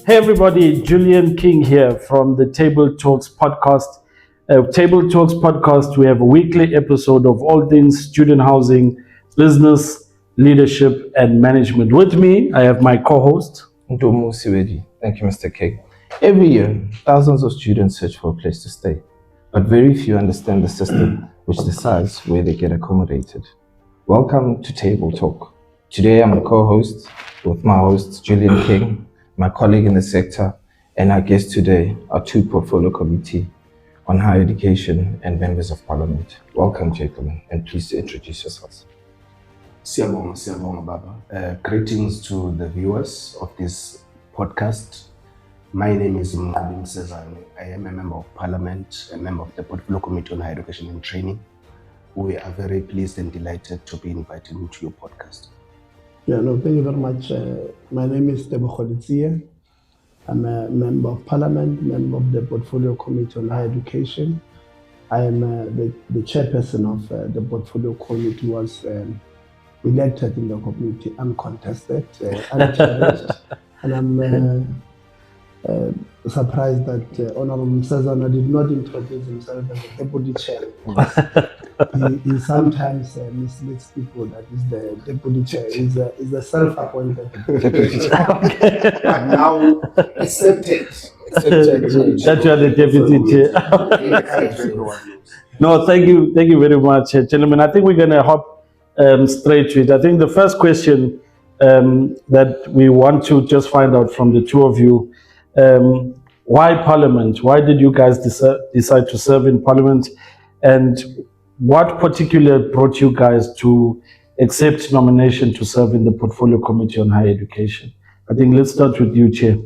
Hey everybody, Julian King here from the Table Talks podcast. Table Talks podcast, we have a weekly episode of all things student housing, business, leadership, and management. With me, I have my co-host. Ndomo Siwedi. Thank you, Mr. King. Every year, thousands of students search for a place to stay, but very few understand the system which decides where they get accommodated. Welcome to Table Talk. Today, I'm a co-host with my host, Julian King, my colleague in the sector, and our guests today are two portfolio committee on higher education and members of parliament. Welcome, gentlemen, and please introduce yourselves. Siyabonga, Baba. Greetings to the viewers of this podcast. My name is Mngabeni Sezane. I am a member of parliament, a member of the portfolio committee on higher education and training. We are very pleased and delighted to be invited into your podcast. Thank you very much. My name is Tebogo. I'm a member of parliament, member of the portfolio committee on higher education. I am the chairperson of the portfolio committee, was elected in the committee uncontested, unchallenged. And I'm surprised that Honorable Msazana did not introduce himself as the deputy chair. He sometimes misleads people that is the deputy chair, is a self-appointed deputy chair. But now accepted. That you are the deputy chair. No, thank you very much, gentlemen. I think we're going to hop straight to it. I think the first question that we want to just find out from the two of you, why Parliament? Why did you guys decide to serve in Parliament? And what particular brought you guys to accept nomination to serve in the Portfolio Committee on Higher Education? I think let's start with you, Chair.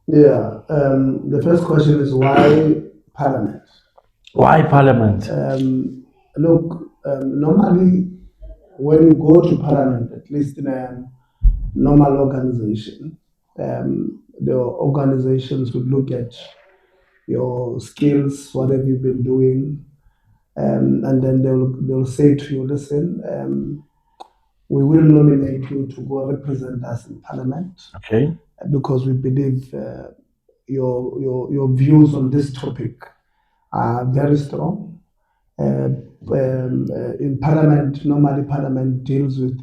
Yeah, the first question is why Parliament? Why Parliament? Normally when you go to Parliament, at least in a normal organization, the organizations would look at your skills, what have you been doing, and then they'll say to you, listen, we will nominate you to go represent us in Parliament. Okay. Because we believe your views on this topic are very strong. In Parliament, normally Parliament deals with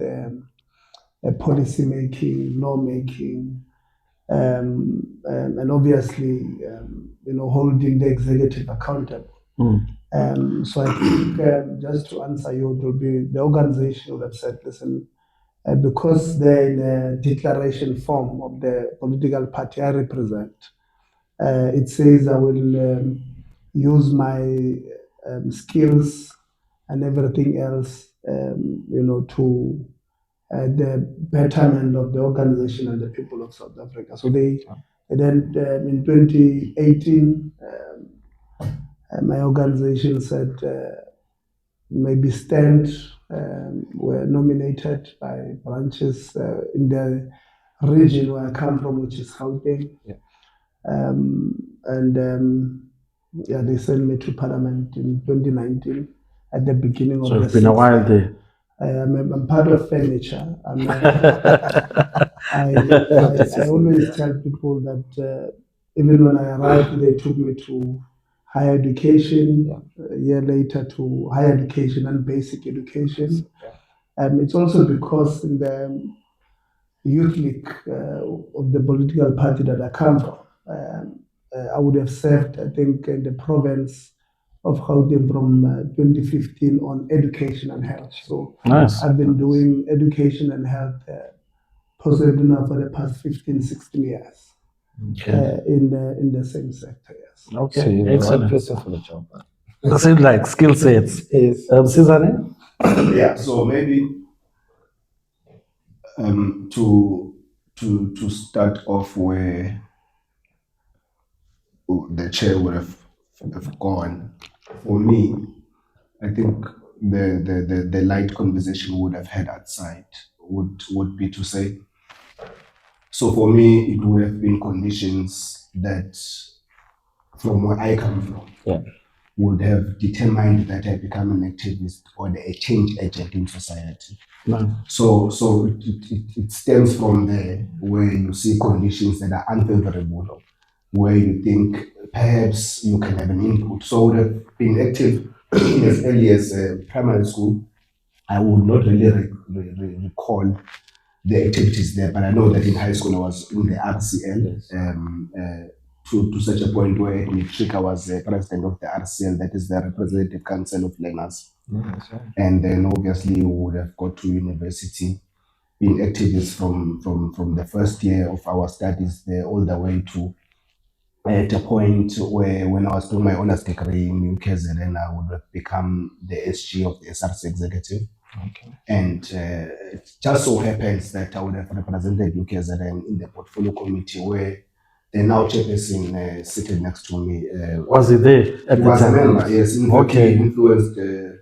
policy making, law making, and obviously, holding the executive accountable. So I think just to answer you, it will be the organization would have said, listen, because they're in a declaration form of the political party I represent, it says I will use my skills and everything else, to the betterment of the organization and the people of South Africa. So they then in 2018, my organization said maybe Stand were nominated by branches in the region where I come from, which is Gauteng. They sent me to Parliament in 2019 at the beginning of the So it's been a while there. I'm part of furniture. I always tell people that even when I arrived, they took me to higher education, a year later to higher education and basic education. It's also because in the youth league of the political party that I come from, I would have served, I think, in the province of Gauteng from 2015 on education and health. So nice. I've been doing education and health possibly now for the past 15, 16 years. Okay. In the same sector, yes. Okay, So you're the excellent. right person for the job. That seems like skill sets. Yes. Cesare? Yeah, so maybe to start off where the chair would have gone, for me, I think the light conversation we would have had outside would be to say, so for me, it would have been conditions that from where I come from, would have determined that I become an activist or a change agent in society. No. So it stems from there, where you see conditions that are unfavorable, where you think perhaps you can have an input. So I would have been active as early as primary school. I would not really recall the activities there, but I know that in high school I was in the RCL, to such a point where at matric I was president of the RCL, that is the Representative Council of Learners. And then obviously we would have got to university, being activists from the first year of our studies there all the way to at a point where when I was doing my honors degree in UKZN, I would have become the SG of the SRC executive. Okay. And it just so happens that I would have represented UKZN in the portfolio committee, where the now chairperson sitting next to me was he there at the was time? a member. Yes, in fact, Okay. he influenced a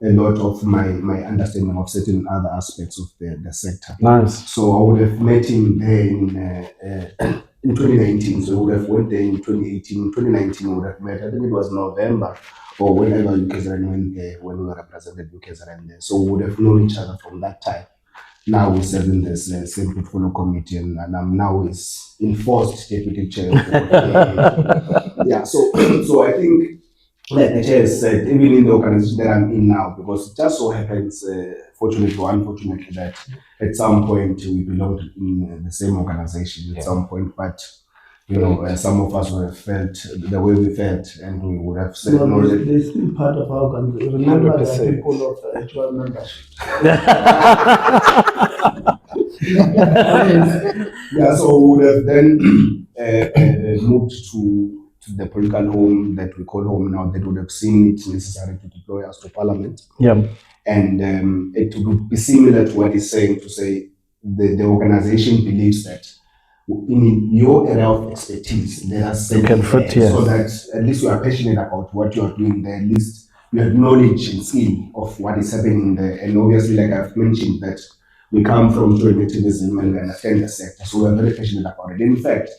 lot of my understanding of certain other aspects of the sector. Nice. So I would have met him there in 2019. So we would have went there in 2018. 2019 we would have met. I think it was November or whenever UKZN went there, when we represented UKZN there. So we would have known each other from that time. Now we serve in the same portfolio committee, and I'm now his enforced deputy chair of the portfolio committee. Yeah, so I think, like the chair said, even in the organization that I'm in now, because it just so happens, fortunately or unfortunately, that at some point we belong in the same organization at some point, but you know, some of us would have felt the way we felt, and we would have said, No, no, they're still part of our organization. Remember, the 100%. people of HY membership. yeah, so we would have then moved to the political home that we call home now, that would have seen it necessary to deploy us to parliament. Yeah. And it would be similar to what he's saying, to say the organization believes that in your area of expertise, let us send can you fit there, here. so that at least you are passionate about what you are doing there, at least you have knowledge and skill of what is happening there. And obviously, like I've mentioned, that we come from joint activism and understand the sector, so we're very passionate about it. In fact,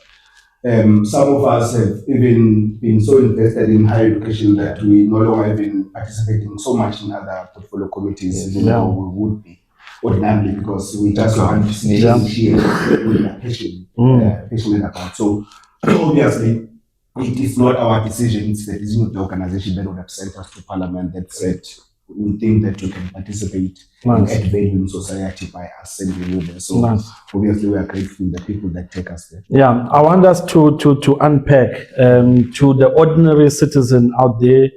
some of us have even been so invested in higher education that we no longer even participating so much in other portfolio committees, even though we would be ordinarily, because we just want to see here with a passionate about. So obviously, it is not our decision, it's the decision of the organization that would have sent us to parliament that said, we think that you can participate and add value in society by us sending you there. So obviously we are grateful to the people that take us there. Yeah, I want us to unpack to the ordinary citizen out there,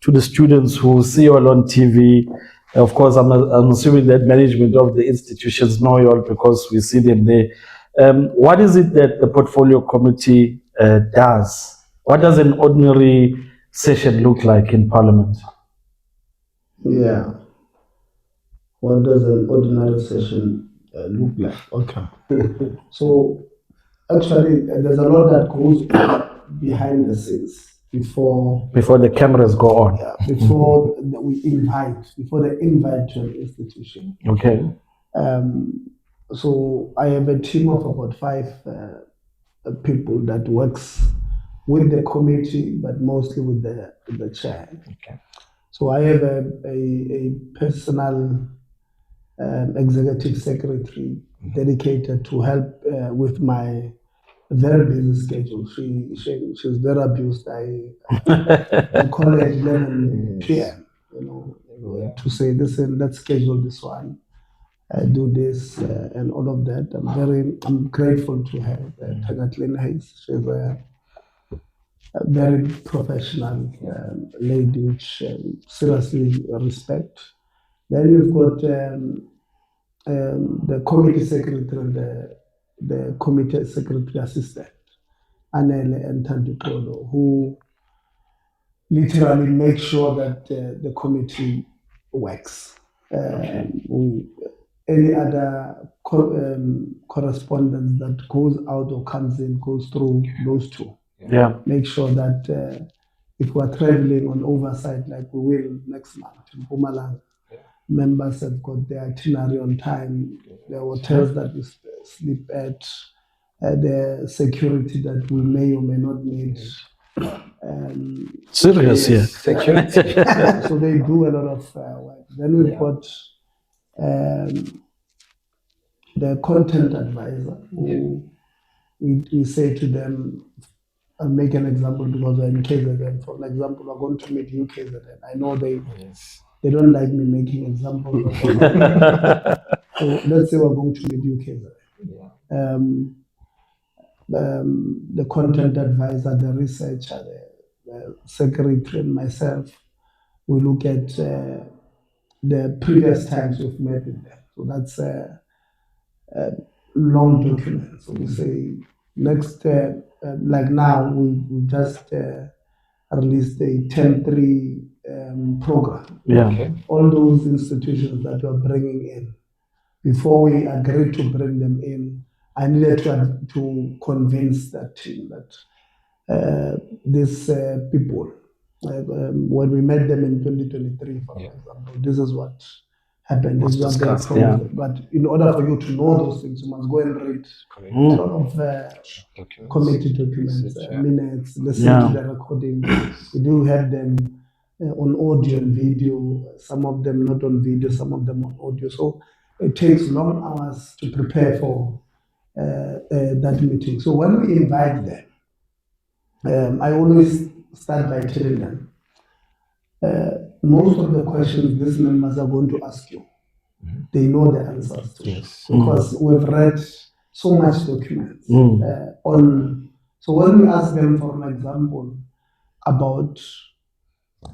to the students who see you all on TV. Of course, I'm assuming that management of the institutions know you all because we see them there. What is it that the portfolio committee does? What does an ordinary session look like in Parliament? Yeah. What does an ordinary session look like? Okay. So actually, there's a lot that goes behind the scenes before the cameras go on. Yeah, before they invite to an institution. Okay. So I have a team of about 5 people that works with the committee, but mostly with the chair. Okay. So I have a personal executive secretary dedicated to help with my very busy schedule. She's very abused. I call her at 11 p.m. To say, listen, let's schedule this one, do this, and all of that. I'm grateful to her, Tagatlin Hayes. She's a very professional lady, which seriously respect. Then you've got the committee secretary, the committee secretary assistant, Anele and Tandipolo, who literally make sure that the committee works. Any other correspondence that goes out or comes in goes through those two. Yeah. Make sure that if we're traveling on oversight, like we will next month in Mpumalanga, members have got their itinerary on time, the hotels that we sleep at, the security that we may or may not need, Serious, yeah. So they do a lot of work. Then we've got the content advisor, who we say to them, I'll make an example because we're in KZN. For an example, we're going to meet you KZN. I know they don't like me making examples. So let's say we're going to meet you KZN. The content advisor, the researcher, the secretary, and myself, we look at the previous times we've met with them. So that's a long document. So we say next, like now, we just released a 10-3 program. Yeah. Okay. All those institutions that we're bringing in, before we agreed to bring them in, I needed to convince that team that these people, when we met them in 2023, for example, this is what happened. This is what they promised. Yeah. But in order for you to know those things, you must go and read a lot of committee documents, minutes, listen to the recording. We do have them on audio and video, some of them not on video, some of them on audio. So it takes long hours to prepare for that meeting. So when we invite them, I always start by telling them, most of the questions these members are going to ask you, they know the answers to. Yes. Because we've read so much documents on. So when we ask them, for an example, about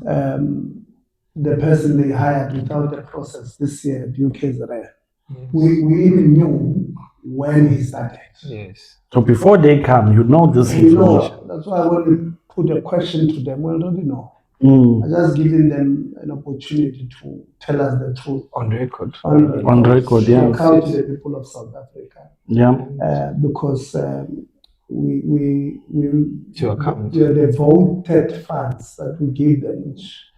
the person they hired without the process this year at UK's rare, we even knew when he started. Yes. So before they come, you know this information. That's why when we put a question to them, we already know. I'm just giving them an opportunity to tell us the truth. On record. On record, yeah. To account to the people of South Africa. Yeah. Because we the voted funds that we give them, which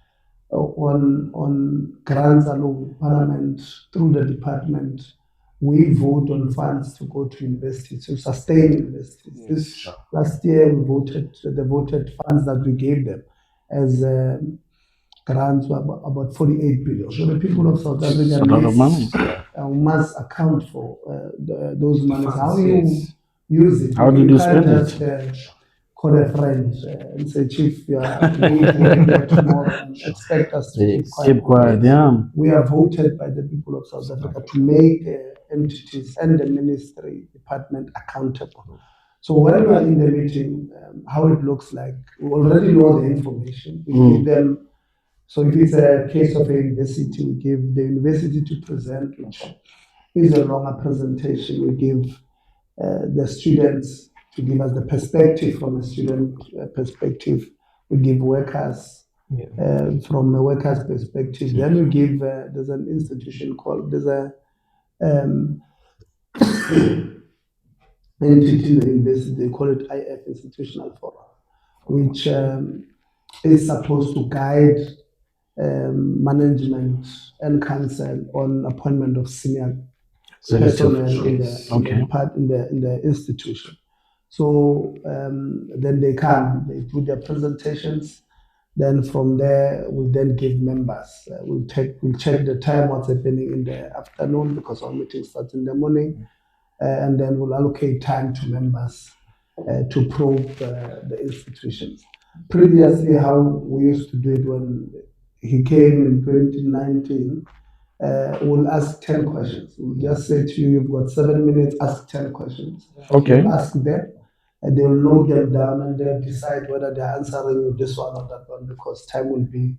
on grants alone, Parliament, through the department, we vote on funds to go to universities, to sustain universities. This last year we voted the voted funds that we gave them as grants were about 48 billion. So the people of South Africa must account for those monies. How you use it? How did you spend it? Call a friend and say, Chief, we are going to work there tomorrow and expect us to keep quiet. Yeah. We are voted by the people of South Africa to make entities and the ministry department accountable. So when we are in the meeting, how it looks like, we already know the information. We give them. So if it's a case of a university, we give the university to present, which is a longer presentation. We give the students to give us the perspective from a student perspective. We give workers from a worker's perspective. Then we give, there's an institution called, there's a entity in the university, they call it IF, Institutional Forum, which is supposed to guide management and council on appointment of senior personnel in the institution. So then they come, they do their presentations. Then from there, we'll then give members. We'll check the time, what's happening in the afternoon, because our meeting starts in the morning. And then we'll allocate time to members to probe the institutions. Previously, how we used to do it when he came in 2019, we'll ask 10 questions. We'll just say to you, you've got 7 minutes, ask 10 questions. Okay. We'll ask them, and they'll note them down, and they'll decide whether they're answering you this one or that one, because time will be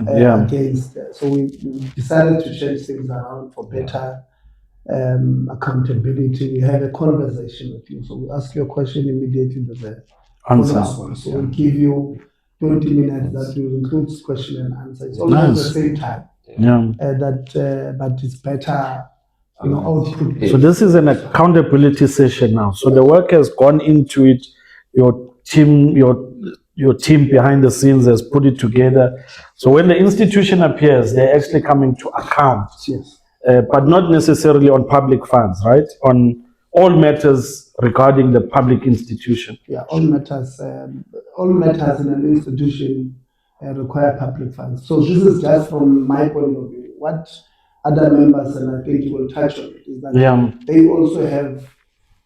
against. So we decided to change things around for better accountability. We have a conversation with you. So we ask you a question immediately, there's an answer. So we'll give you 20 minutes that will include question and answer. It's almost the same time. But it's better, output. So this is an accountability session now. So the work has gone into it. Your team behind the scenes has put it together. So when the institution appears, they're actually coming to account. Yes. But not necessarily on public funds, right? On all matters regarding the public institution. Yeah, all matters. all matters in an institution require public funds. So this is just from my point of view. What other members, and I think you will touch on it, is that they also have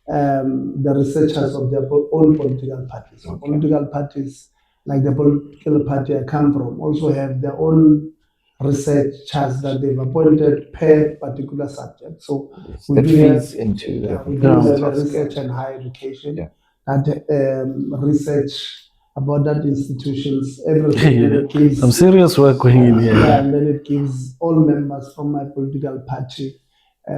the researchers of their own political parties. So political parties, like the political party I come from, also have their own researchers that they've appointed per particular subject. So we do have a research and higher education that research about that institutions, everything. And it gives some serious work going in here. And then it gives all members from my political party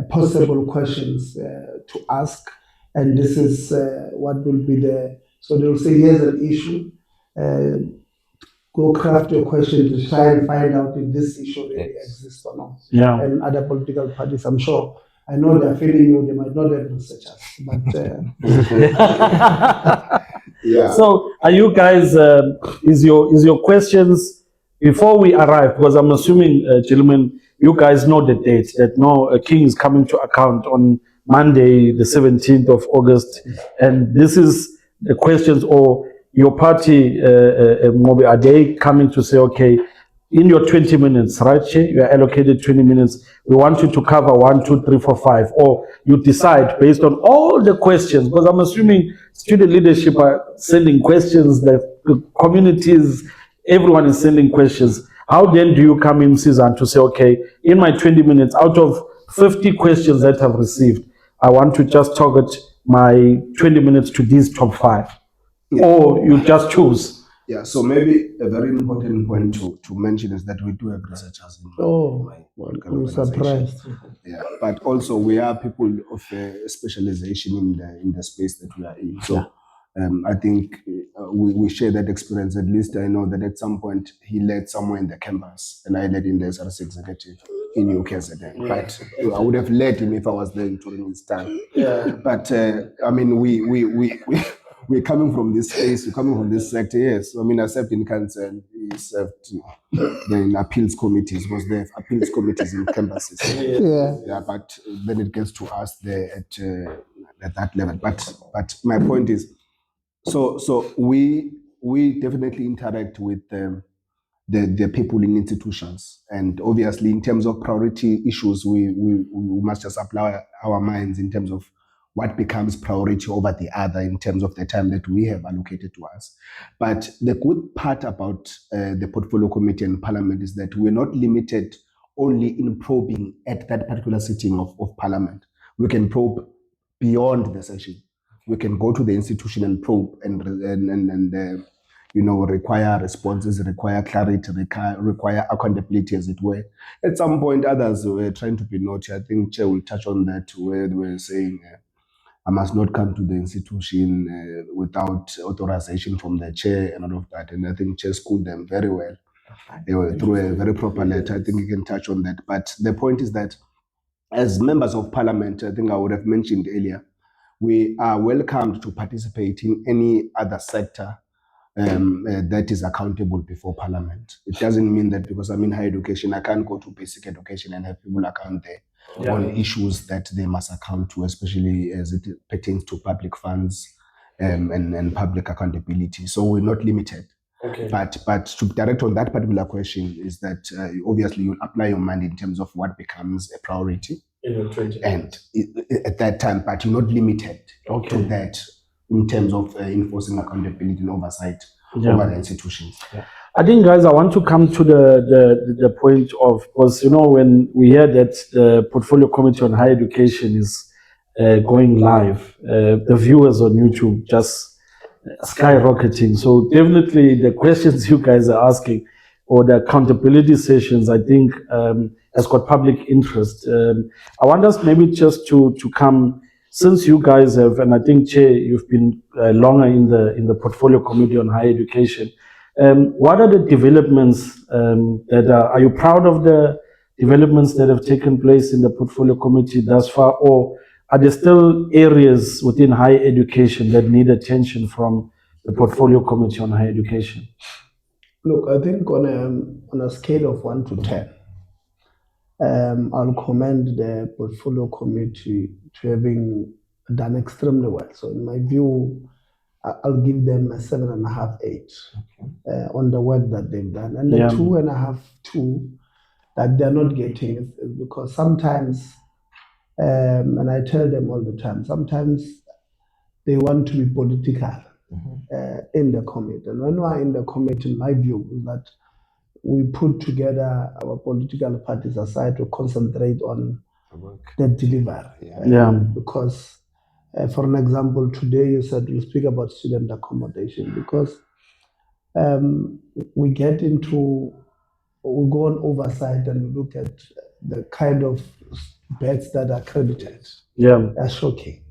possible questions to ask. And this is what will be so they'll say, here's an issue. Go craft your question to try and find out if this issue really exists or not. Yeah. And other political parties, I'm sure, I know they're feeling you, they might not have researchers, but Yeah. So, are you guys? Is your questions before we arrive? Because I'm assuming, gentlemen, you guys know the date. That King is coming to account on Monday, the 17th of August, and this is the questions. Or your party, Mobi, are they coming to say, okay, in your 20 minutes, right, Che, you are allocated 20 minutes. We want you to cover 1, 2, 3, 4, 5, or you decide based on all the questions, because I'm assuming student leadership are sending questions, the communities, everyone is sending questions. How then do you come in, Susan, to say, okay, in my 20 minutes, out of 50 questions that I've received, I want to just target my 20 minutes to these top 5, or you just choose? Yeah, so maybe a very important point to mention is that we do have researchers in my I'm surprised. Yeah, but also we are people of specialization in the space that we are in. So I think we share that experience. At least I know that at some point he led somewhere in the campus, and I led in the SRC executive in UKZN. But I would have led him if I was there during his time. Yeah. But I mean, we're coming from this space, we're coming from this sector, yes. I mean, I served in council, and he served in appeals committees, was there appeals committees in campuses. Yeah, but then it gets to us there at that level. But my point is, so we definitely interact with the people in institutions, and obviously in terms of priority issues, we must just apply our minds in terms of what becomes priority over the other in terms of the time that we have allocated to us. But the good part about the portfolio committee and parliament is that we're not limited only in probing at that particular sitting of parliament. We can probe beyond the session. We can go to the institution and probe and require responses, require clarity, require accountability, as it were. At some point, others were trying to be naughty. I think Chair will touch on that, where they were saying, I must not come to the institution without authorization from the chair and all of that. And I think Chair schooled them very well. They were through a very proper letter. I think you can touch on that. But the point is that as members of parliament, I think I would have mentioned earlier, we are welcomed to participate in any other sector that is accountable before parliament. It doesn't mean that because I'm in higher education, I can't go to basic education and have people account there on issues that they must account to, especially as it pertains to public funds and public accountability. So we're not limited. Okay. But to direct on that particular question is that obviously you'll apply your mind in terms of what becomes a priority. And at that time, but you're not limited to that in terms of enforcing accountability and oversight over the institutions. Yeah. I think, guys, I want to come to the point of, because, when we hear that the Portfolio Committee on Higher Education is going live, the viewers on YouTube just skyrocketing. So definitely the questions you guys are asking or the accountability sessions, I think, has got public interest. I want us maybe just to come, since you guys have, and I think, Chair, you've been longer in the Portfolio Committee on Higher Education. What are the developments are you proud of the developments that have taken place in the Portfolio Committee thus far, or are there still areas within higher education that need attention from the Portfolio Committee on Higher Education? Look, I think on a scale of 1 to 10, I'll commend the Portfolio Committee to having done extremely well. So in my view, I'll give them a 7.5, 8 on the work that they've done. And the Yeah. 2.5, 2 that they're not getting is because sometimes, and I tell them all the time, sometimes they want to be political in the committee. And when we are in the committee, my view is that we put together our political parties aside to concentrate on the delivery. Because, for an example, today you said you speak about student accommodation because we go on oversight and we look at the kind of beds that are credited. They're shocking.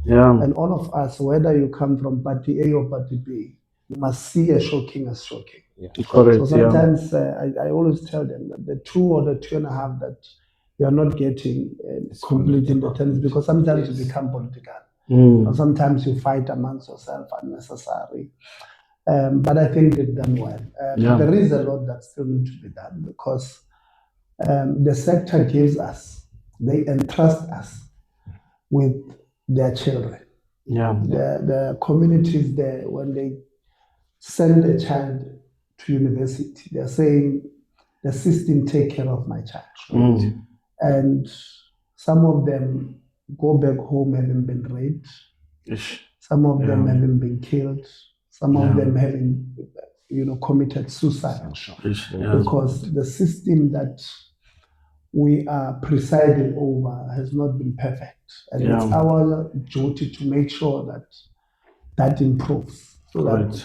And all of us, whether you come from party A or party B, you must see a shocking as shocking. Correct. So sometimes I always tell them that the 2 or the 2.5 that you are not getting complete in the terms because sometimes you become political. Or sometimes you fight amongst yourself unnecessary. But I think they've done well. There is a lot that still needs to be done because the sector gives us, they entrust us with their children. The communities there, when they send a child to university, they're saying the system take care of my child. And some of them go back home having been raped. Some of them having been killed. Some of them having, committed suicide. Because the system that we are presiding over has not been perfect. And it's our duty to make sure that improves. So that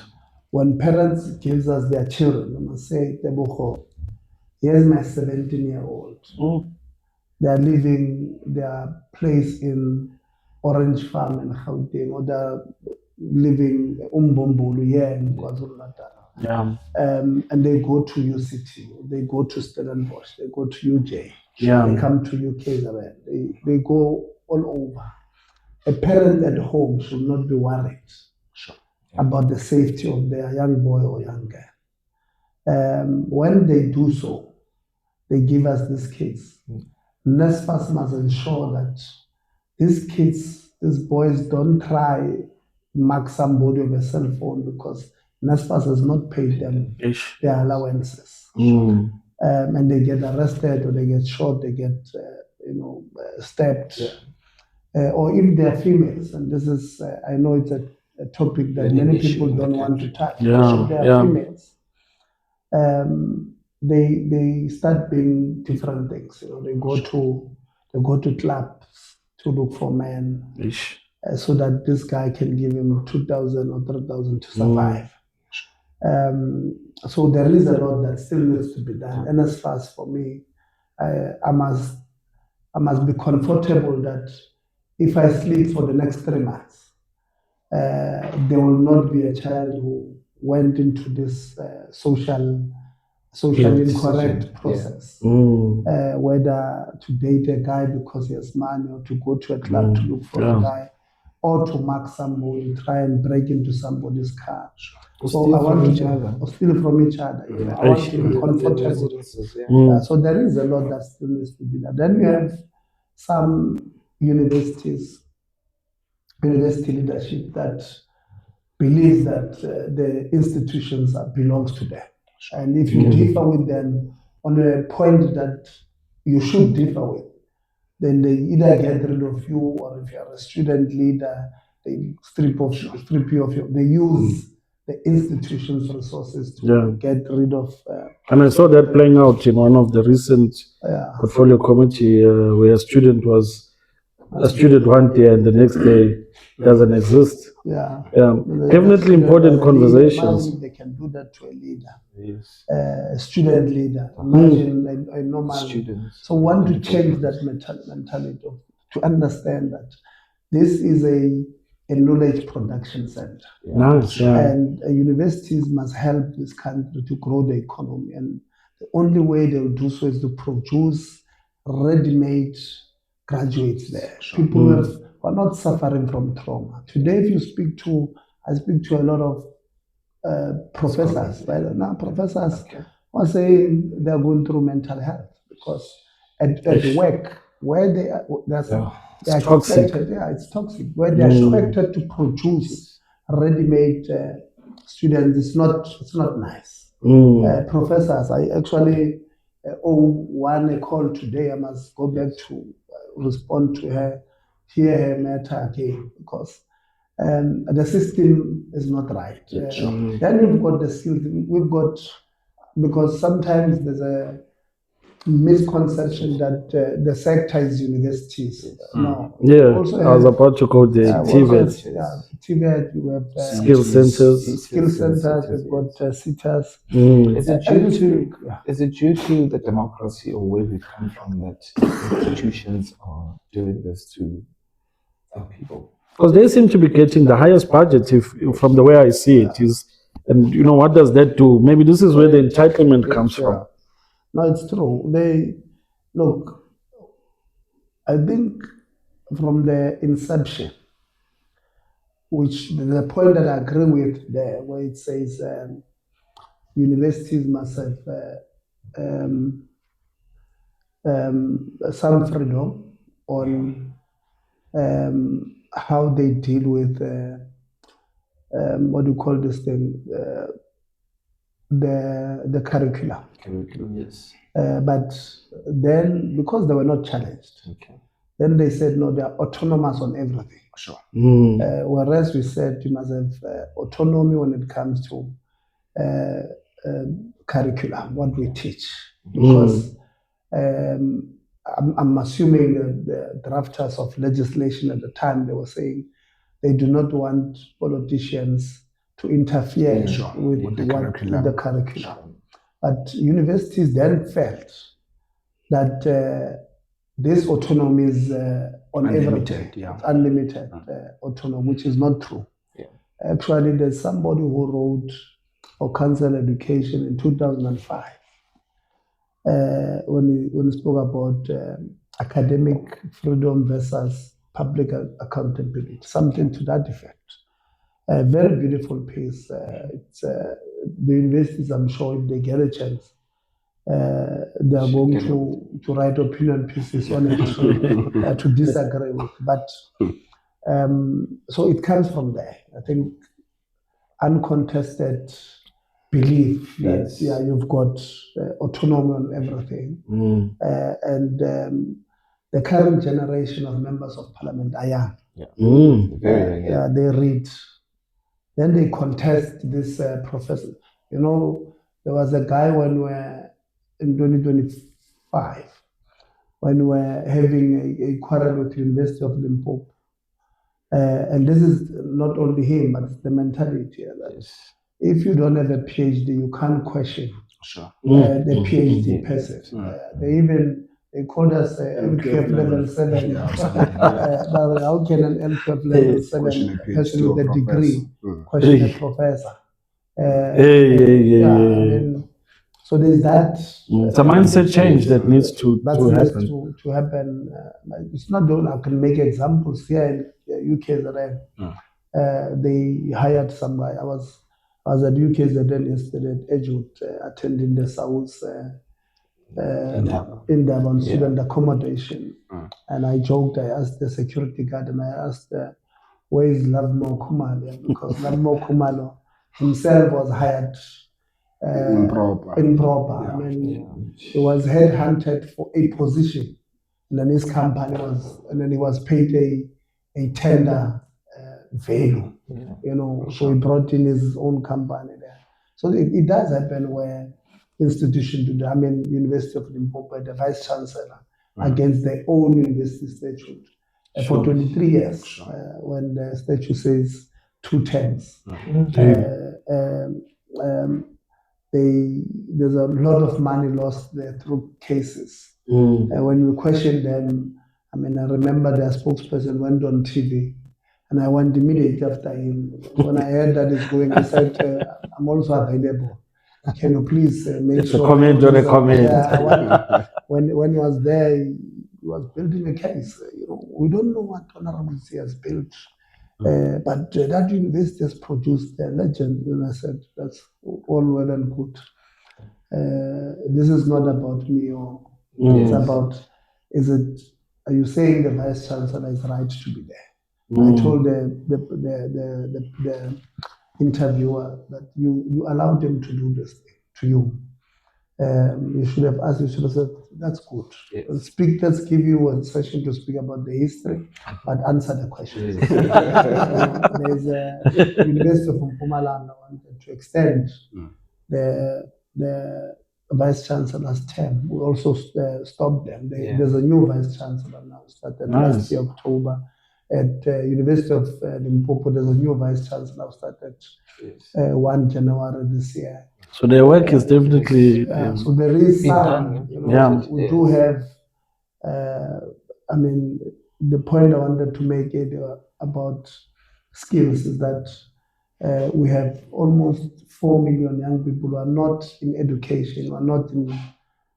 when parents gives us their children, they must say, here's my 17-year-old. They're leaving their place in Orange Farm in Gauteng, or they're living Umbombulu here in KwaZulu-Natal. And they go to UCT, they go to Stellenbosch, they go to UJ, they come to UKZN, they go all over. A parent at home should not be worried about the safety of their young boy or young girl. When they do so, they give us these kids. NSFAS must ensure that these kids, these boys don't try mark somebody with a cell phone because NSFAS has not paid them their allowances. And they get arrested or they get shot, they get stabbed. Or if they're females, and this is, I know it's a topic that many people don't want to touch. If they're females, they start being different things. They go to clubs to look for men, so that this guy can give him 2,000 or 3,000 to survive. So there is a lot that still needs to be done. And as far as for me, I must be comfortable that if I sleep for the next 3 months, there will not be a child who went into this socially incorrect process, whether to date a guy because he has money, or to go to a club to look for a guy, or to mark somebody, try and break into somebody's car. So I want to steal from each other. I want to be comfortable. So there is a lot that still needs to be done. Then we have some university leadership that believes that the institutions belongs to them. And if you differ with them on a point that you should differ with, then they either get rid of you, or if you're a student leader, they strip you of you. They use the institution's resources to get rid of. And I saw that playing out in one of the recent portfolio committee where a student one day and the next day doesn't exist. Definitely important conversations. They can do that to a leader, a student leader. Imagine a normal student. So we want to change that mentality to understand that this is a knowledge production center. And universities must help this country to grow the economy. And the only way they will do so is to produce ready-made graduates there. People who are not suffering from trauma. Today, if you I speak to a lot of professors. Right now, professors are saying they're going through mental health because at work, where they're toxic. It's toxic. Where they're expected to produce ready-made students, it's not nice. Professors, I actually owe one a call today. I must go back to respond to her, hear her matter again, because the system is not right. Then we've got the skills, because sometimes there's a misconception that the sector is universities. No. Yeah, I was about to go there. TVET. TVET, we have Skill centers. skill centers, we've got CETAs. Is it due to the democracy or where we come from that institutions are doing this to our people? Because they seem to be getting the highest budget, if from the way I see it is, and what does that do? Maybe this is where the entitlement comes from. No, it's true. They look. I think from the inception, which the point that I agree with there, where it says universities must have some freedom on how they deal with what do you call this thing, the curriculum. Yes. But then, because they were not challenged, then they said no, they are autonomous on everything. Sure. Whereas we said you must have autonomy when it comes to curriculum, what we teach. Because I'm assuming that the drafters of legislation at the time, they were saying they do not want politicians to interfere with the curriculum. Sure. But universities then felt that this autonomy is on unlimited, everything. Yeah. It's unlimited autonomy, which is not true. Yeah. Actually, there's somebody who wrote for council education in 2005 when he spoke about academic freedom versus public accountability, something to that effect. A very beautiful piece. It's the universities, I'm sure, if they get a chance, they are going to write opinion pieces on it to disagree with. But so it comes from there. I think uncontested belief that you've got autonomy on everything, and the current generation of members of parliament are young. Very young. They read. Then they contest this professor. There was a guy when we were in 2025, when we were having a quarrel with the University of Limpopo. And this is not only him, but it's the mentality that if you don't have a PhD, you can't question the PhD person. They called us MQF level 7. But how can an MQF level 7 person with a degree question a professor? So there's that. It's a mindset change that needs to happen. It's not only, I can make examples here in UKZN. They hired some guy. I was at UKZN yesterday at Edgewood, attending the South in Durban student accommodation. And I joked, I asked the security guard and I asked, where is Lavmo Kumalo? Because Lavmo Kumalo himself was hired improper. I mean, he was headhunted for a position, and then his company he was paid a tender value. So he brought in his own company there. So it does happen where institutions do that. I mean, University of Limpopo, the vice chancellor against their own university statute for 23 years, when the statute says 2 terms. There's a lot of money lost there through cases. And when we questioned them, I remember their spokesperson went on TV, and I went immediately after him. When I heard that he's going, I said, I'm also available. Can you please make sure? Comment on a comment. When he was there, he was building a case. We don't know what Honorable C has built. But that university has produced a legend. And I said, that's all well and good. This is not about me. It's about, are you saying the vice chancellor is right to be there? I told the interviewer that you allowed them to do this thing to you. You should have asked, you should have said, that's good. Yes. Let's give you a session to speak about the history, but answer the question. Yes. There's a University of Mpumalanga wanted to extend the vice chancellor's term. We also stopped them. There's a new vice chancellor now, started last year, October. At University of Limpopo, there's a new vice chancellor started 1 January this year. So their work is definitely. So there is some, we do have. I mean, the point I wanted to make it about skills is that we have almost 4 million young people who are not in education, who are not in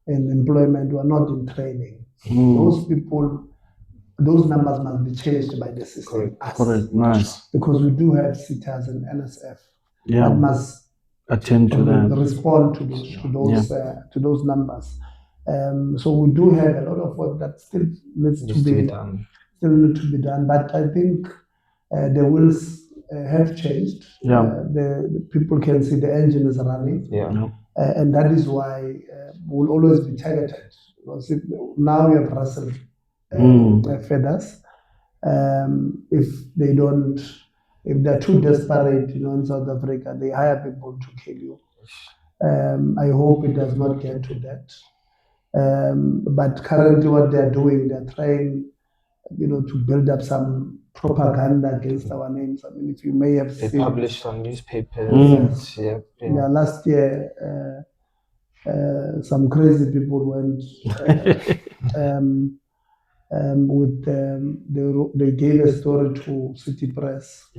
employment, who are not in training. Those people, those numbers must be changed by the system. Correct. Nice. Because we do have CITAs and NSF Yeah. that must attend to that. Respond to those numbers. So we do have a lot of work that still needs to be done. But I think the wheels have changed. The people can see the engine is running. And that is why we'll always be targeted. Because now we have Russell feathers. If they're too desperate, in South Africa, they hire people to kill you. I hope it does not get to that. But currently what they're doing, they're trying, to build up some propaganda against our names. I mean, if you may have seen. They published on newspapers. Last year, some crazy people went they gave a story to City Press,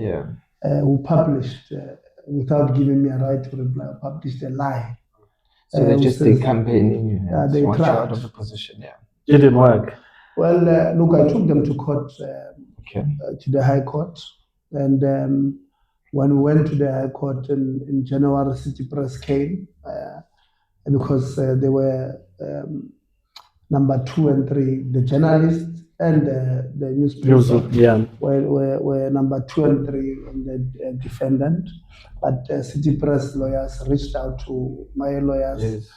who published, without giving me a right to reply, published a lie. So they just did campaigning. They want you tried. out of the position. It didn't work. Well, look, I took them to court, to the High Court, and when we went to the High Court in January, City Press came because they were number 2 and 3, the journalists and the newspaper were number 2 and 3 and the defendant. But City Press lawyers reached out to my lawyers,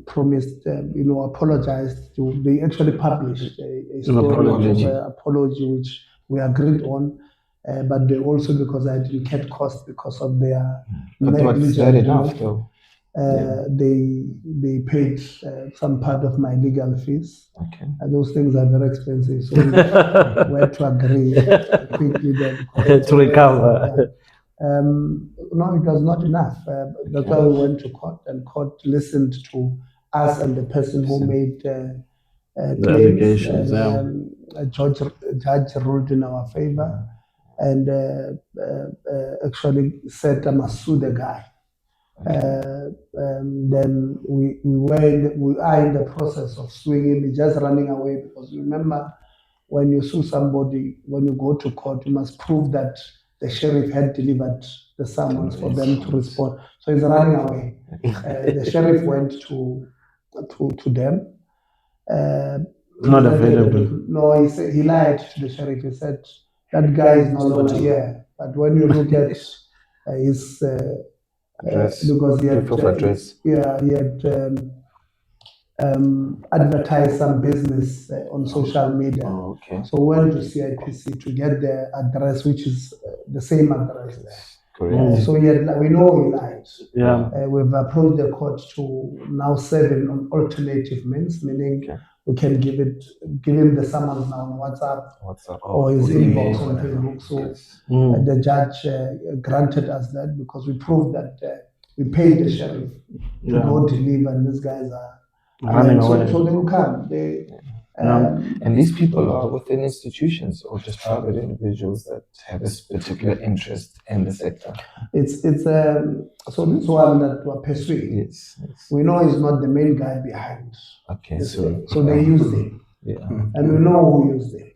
promised, apologized. They actually published a story of apology, which we agreed on. But they also, because I didn't get cost because of their negligence. They paid some part of my legal fees. And those things are very expensive, so we had to agree quickly to recover. No, it was not enough. That's why we went to court, and court listened to us and the person who made the allegations. A judge ruled in our favor, and actually said I must sue the guy. Then we are in the process of suing him. He's just running away, because remember, when you sue somebody, when you go to court, you must prove that the sheriff had delivered the summons for them to respond. So he's running away. The sheriff went to them. Not available. No, he lied to the sheriff. He said that guy is no longer here. But when you look at his address, because he had address. he had advertised some business on social media. So we went to CIPC to get the address, which is the same address there. Correct. So we know he lied. We've approached the court to now serve him on alternative means, meaning we can give him the summons now on WhatsApp or his inbox on Facebook. So the judge granted us that, because we proved that we paid the sheriff to go deliver, and these guys are running away. So they will come. And these people are within institutions or just private individuals that have a particular interest in the sector? It's so this one that we're pursuing. Yes. We know he's not the main guy behind. So they used him. And we know who used him.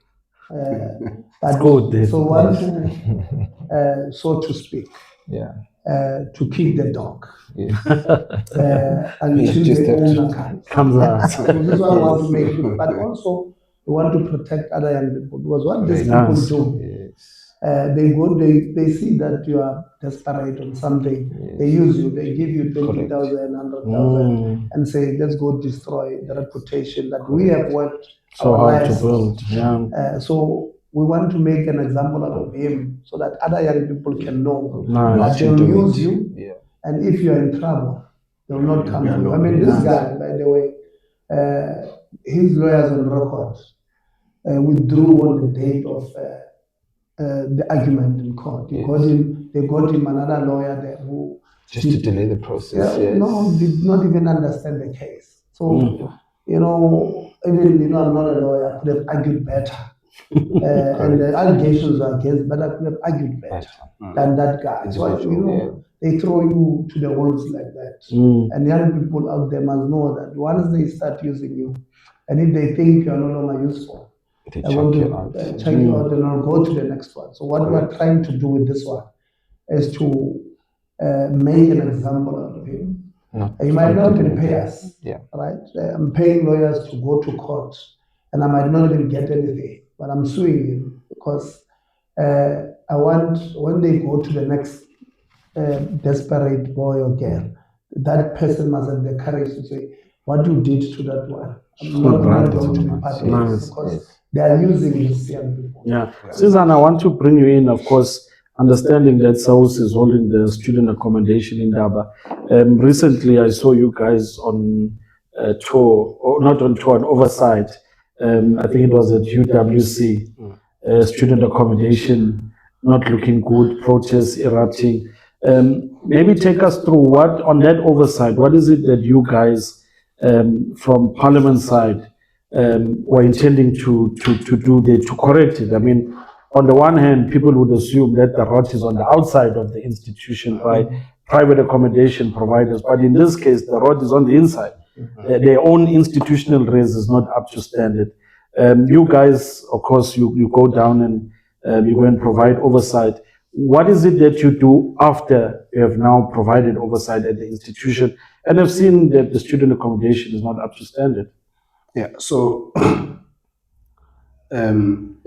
So one to, so to speak, to kick the dog. Until the owner comes out. So this one I want to make it, but also we want to protect other young people, because what these Very people nice. do, Yes. they see that you are desperate on something. They use you. They give you 20,000, 100,000, and say, let's go destroy the reputation that we have worked So our hard to lives build. Yeah. so we want to make an example out of him so that other young people can know Nice. that they'll use you, Yeah. and if you are in trouble, they'll not come for you. I mean, this guy, by the way, his lawyers on record withdrew on the date of the argument in court. They got him another lawyer there who Just to delay the process. Yes. no, did not even understand the case. So, you know, even, you know, I'm not a lawyer, I could have argued better. And the allegations are against, but I could have argued better than that guy. So, you know, they throw you to the wolves like that. And young people out there must know that once they start using you, and if they think you're no longer useful, They I want chuck you to out. check you out and I'll go to the next one. So what we're trying to do with this one is to make an example out of him. You might not even pay us, right? I'm paying lawyers to go to court, and I might not even get anything, but I'm suing him because I want, when they go to the next desperate boy or girl, that person must have the courage to say, what you did to that one, I'm not going to be part of this, because they are using these young people. Yeah. Susan, I want to bring you in, of course, understanding that South is holding the student accommodation in Daba. Recently, I saw you guys on a tour, or not on tour, on oversight. I think it was at UWC, student accommodation not looking good, protests erupting. Maybe take us through what, on that oversight, what is it that you guys from Parliament side were intending to do there to correct it? I mean, on the one hand, people would assume that the rot is on the outside of the institution by private accommodation providers, but in this case, the rot is on the inside. Their own institutional raise is not up to standard. You guys, of course, you go down and you go and provide oversight. What is it that you do after you have now provided oversight at the institution and have seen that the student accommodation is not up to standard? Yeah, so in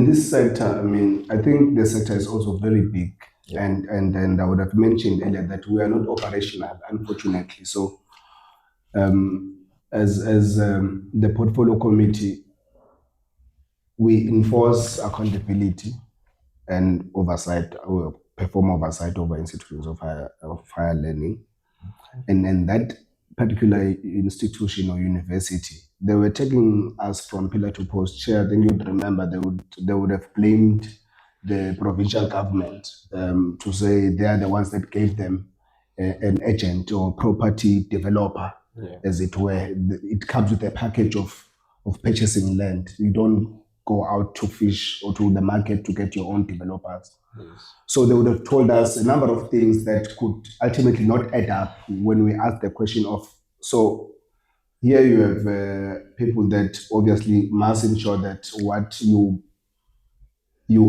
this sector, I mean, I think the sector is also very big. And I would have mentioned earlier that we are not operational, unfortunately. So as the portfolio committee, we enforce accountability and oversight, or perform oversight over institutions of higher learning. And then that particular institution or university, they were taking us from pillar to post. Chair, I think you'd remember they would have blamed the provincial government to say they are the ones that gave them an agent or property developer, as it were. It comes with a package of purchasing land. You don't go out to fish or to the market to get your own developers. So they would have told us a number of things that could ultimately not add up when we asked the question of, so here you have people that obviously must ensure that what you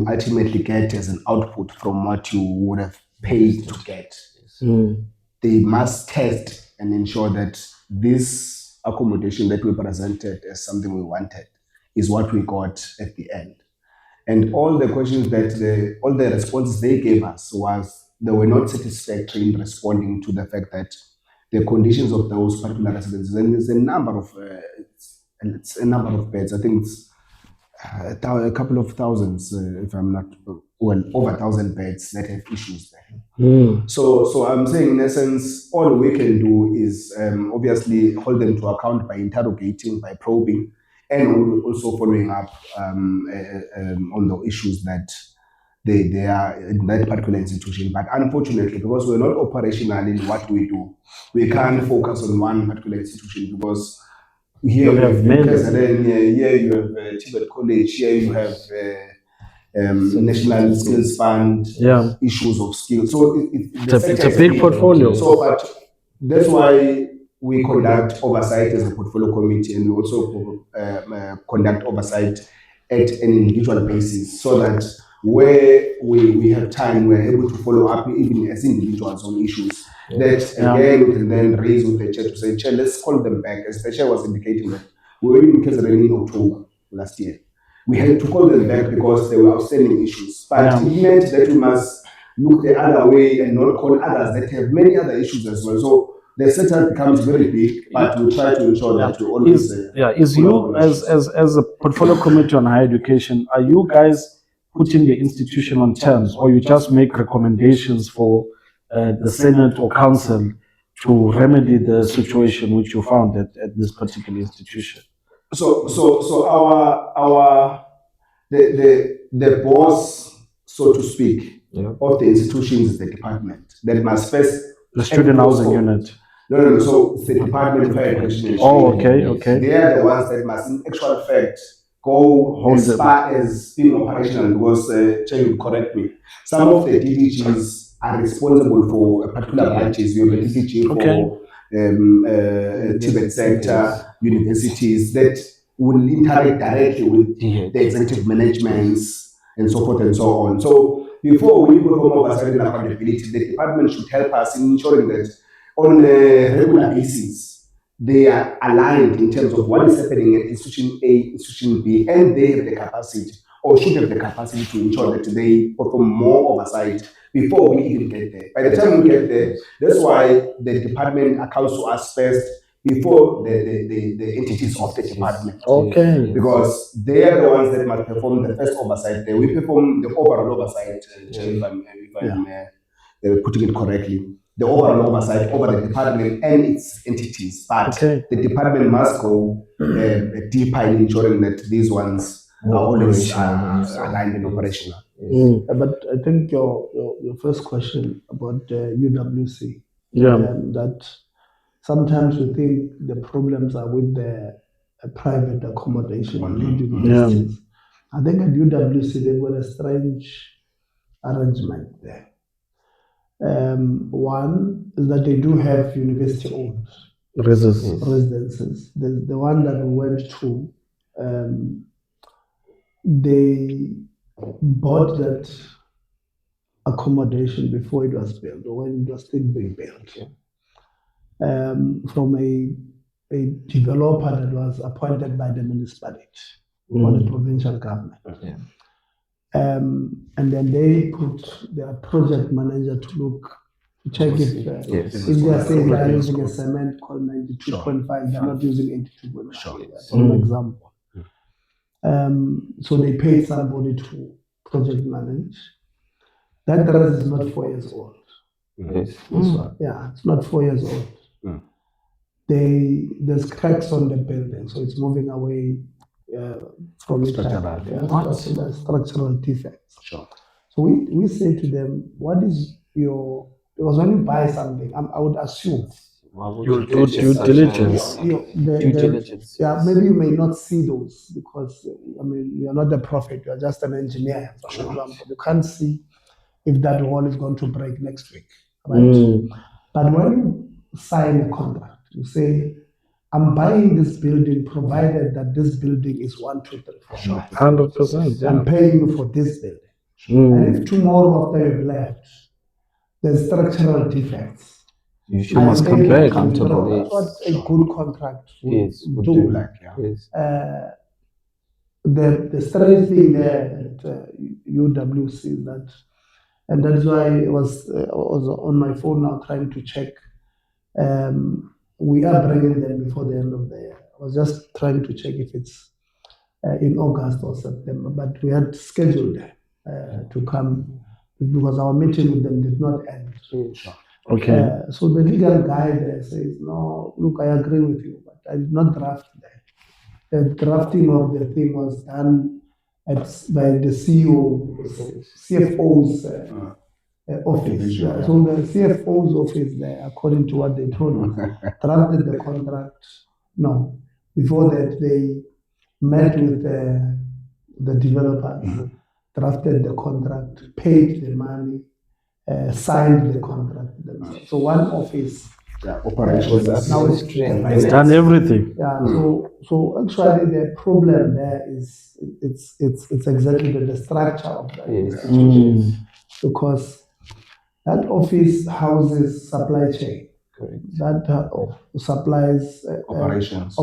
ultimately get as an output from what you would have paid to get. They must test and ensure that this accommodation that we presented as something we wanted is what we got at the end. And all the questions that all the responses they gave us was they were not satisfactory in responding to the fact that the conditions of those particular residences, and there's a number of beds. I think it's a couple of thousands, if I'm not well, over 1,000 beds that have issues there. So I'm saying, in essence, all we can do is obviously hold them to account by interrogating, by probing, and also following up on the issues that they are in that particular institution. But unfortunately, because we're not operational in what we do, we can't focus on one particular institution, because here you have President, here you have Tibet College, here you have National Skills Fund, issues of skills. So it's a big portfolio. So, but that's why we conduct oversight as a portfolio committee, and we also conduct oversight at an individual basis, so that where we have time, we're able to follow up even as individuals on issues that again we can then raise with the chair to say, Chair, let's call them back. As the chair was indicating that We were in KZN in October last year. We had to call them back because there were outstanding issues. But it meant that we must look the other way and not call others that have many other issues as well. So the setup becomes very big, but we try to ensure that we always. Is you as a portfolio committee on higher education, are you guys putting the institution on terms, or you just make recommendations for the Senate or Council to remedy the situation which you found at this particular institution? So our the boss, so to speak, of the institution is the department that must first the student housing unit. No. So it's the Department of Higher Education. Oh, okay. They are the ones that must, in actual fact, go as far as being operational. Because Chair will correct me. Some of the DDGs are responsible for a particular branches. You have a DDG for Tibet sector, universities that will interact directly with the executive managements and so forth and so on. So before we perform oversight and accountability, the department should help us in ensuring that on a regular basis they are aligned in terms of what is happening at institution A, institution B, and they have the capacity or should have the capacity to ensure that they perform more oversight before we even get there. By the time we get there, that's why the department accounts to us first before the entities of the department. Okay. Because they are the ones that must perform the first oversight. We perform the overall oversight, if I'm putting it correctly. The overall oversight over the department and its entities. But the department must go deeper in ensuring that these ones are always aligned and operational. But I think your first question about UWC, that sometimes we think the problems are with the private accommodation, not universities. I think at UWC they've got a strange arrangement there. One is that they do have university-owned residences. The one that we went to, they bought that accommodation before it was built, or when it was still being built, from a developer that was appointed by the municipality or the provincial government. And then they put their project manager to check if they are saying they're using a cement called 92.5, they're not using 82.5, for example. So they paid somebody to project manage. That dress is not 4 years old. It's not 4 years old. There's cracks on the building, so it's moving away from structural structural defects. Sure. So we say to them, what is your, because when you buy something, I would assume due diligence. Due diligence. Yeah, maybe you may not see those because you're not a prophet, you're just an engineer, for example. You can't see if that wall is going to break next week, right? But when you sign a contract, you say, I'm buying this building provided that this building is 1, 2, 3, 4. 100%. I'm paying you for this building. And if tomorrow after you've left, there's structural defects, you must come back. That's what a good contract would do. The strange thing there at UWC is that, and that's why I was on my phone now trying to check. We are bringing them before the end of the year. I was just trying to check if it's in August or September, but we had scheduled to come because our meeting with them did not end. Okay. So the legal guy there says, no, look, I agree with you, but I did not draft that. The drafting of the thing was done by the CFO's office. So the CFO's office there, according to what they told us, drafted the contract. No, before that they met with the developers, drafted the contract, paid the money, signed the contract themselves. So one office operations now it's done everything. Yeah. So actually the problem there is it's exactly the structure of the institution, because that office houses supply chain. correct. that supplies operations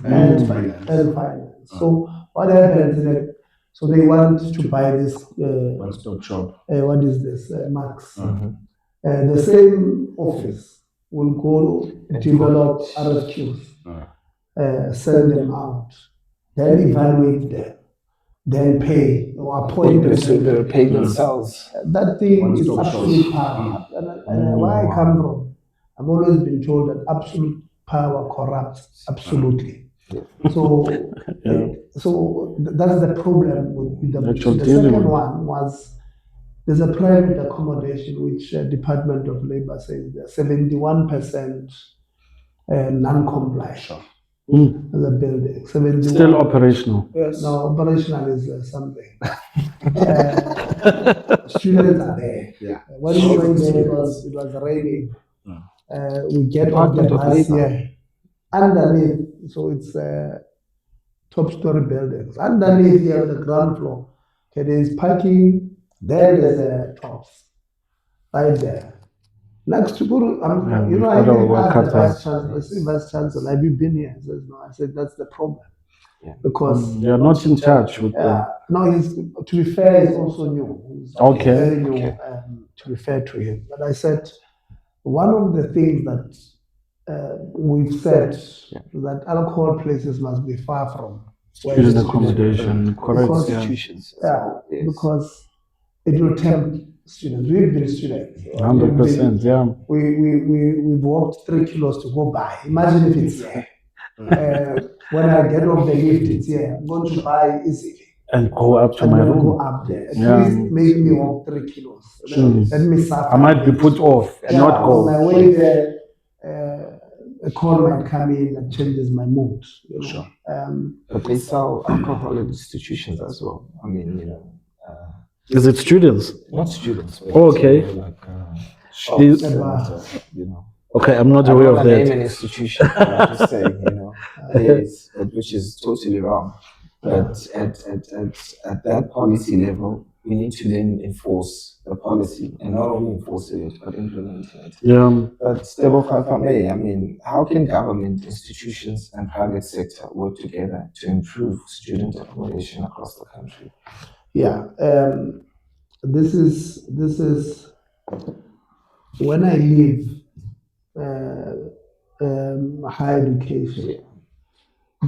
and finance. and finance. So what happens? So they want to buy this. One-stop shop. What is this? Max. Mhm. The same office will go develop RFQs, send them out, then evaluate them, then pay or appoint them. So they're paying themselves. That thing is One-stop shop. absolute power. And where I come from, I've always been told that absolute power corrupts absolutely. So, so that's the problem with the Actual The dealing. second one was there's a private accommodation which Department of Labor says there's 71% non-compliant. The building. 71. Still operational. Yes. No, operational is something. Students are there. Yeah. When we went there, it was raining. We get off the Department of bus Labor. here. Underneath, so it's top-story buildings. Underneath here, the ground floor, okay, there's parking. Then there's a tops right there. Next to Guru, I even asked the vice chancellor, have you been here? He says, no. I said, that's the problem. Yeah. Because You're not in touch with them. no, to be fair, he's also new. He's Okay. very new, to be fair to him. But I said, one of the things that we've said that alcohol places must be far from Student accommodation, correct? Because- Institutions. Yes. because it will tempt students. We've been students. 100%, yeah. We've walked 3 kilos to go buy. Imagine if it's here. When I get off the lift, it's here. I'm going to buy easily. And go up to And my then room. go up there. At Yeah. least make me walk 3 kilos. Let me suffer. I might be put off and not On go. my way there, a call might come in that changes my mood. You know? Sure. But they sell alcohol at institutions as well. I mean, Is it students? not students. But Okay. Like These- shops and, you know. Okay, I'm not I aware don't of want to name that. an institution, but I'm just saying, yes, which is totally wrong. But at that policy level, we need to then enforce the policy and not only enforcing it, but implementing it. Yeah. But Stable I mean, how can government, institutions, and private sector work together to improve student accommodation across the country? Yeah. This is when I leave higher education.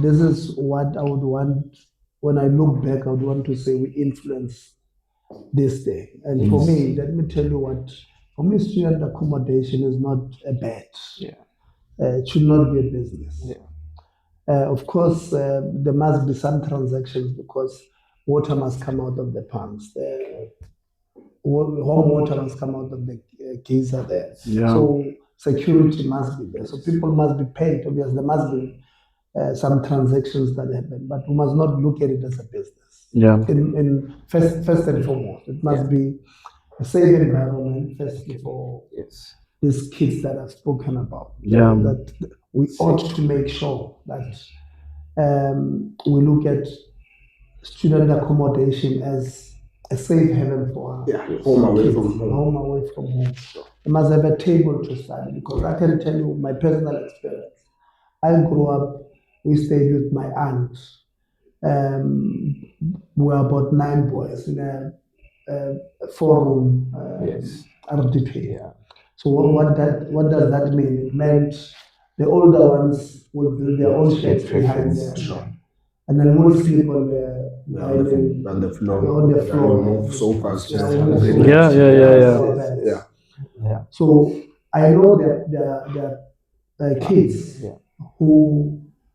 This is what I would want. When I look back, I would want to say we influence this day. And for me, let me tell you what. For me, student accommodation is not a bet. Yeah. It should not be a business. Yeah. Of course, there must be some transactions because water must come out of the pumps. The home water must come out of the geyser there. Yeah. So security must be there. So people must be paid. Obviously, there must be some transactions that happen, but we must not look at it as a business. Yeah. In first and foremost, it must be a safe environment. Firstly, for these kids that I've spoken about. Yeah. That we ought to make sure that we look at student accommodation as a safe haven for Home away kids, from home. home away from home. They must have a table to study because I can tell you my personal experience. I grew up, we stayed with my aunt. We were about 9 boys in a 4-room RDP. Yeah. So what does that mean? It meant the older ones will build their own sheds behind them. And then we'll sleep on the floor. On the floor. Move sofas. Yeah. So I know that there are kids who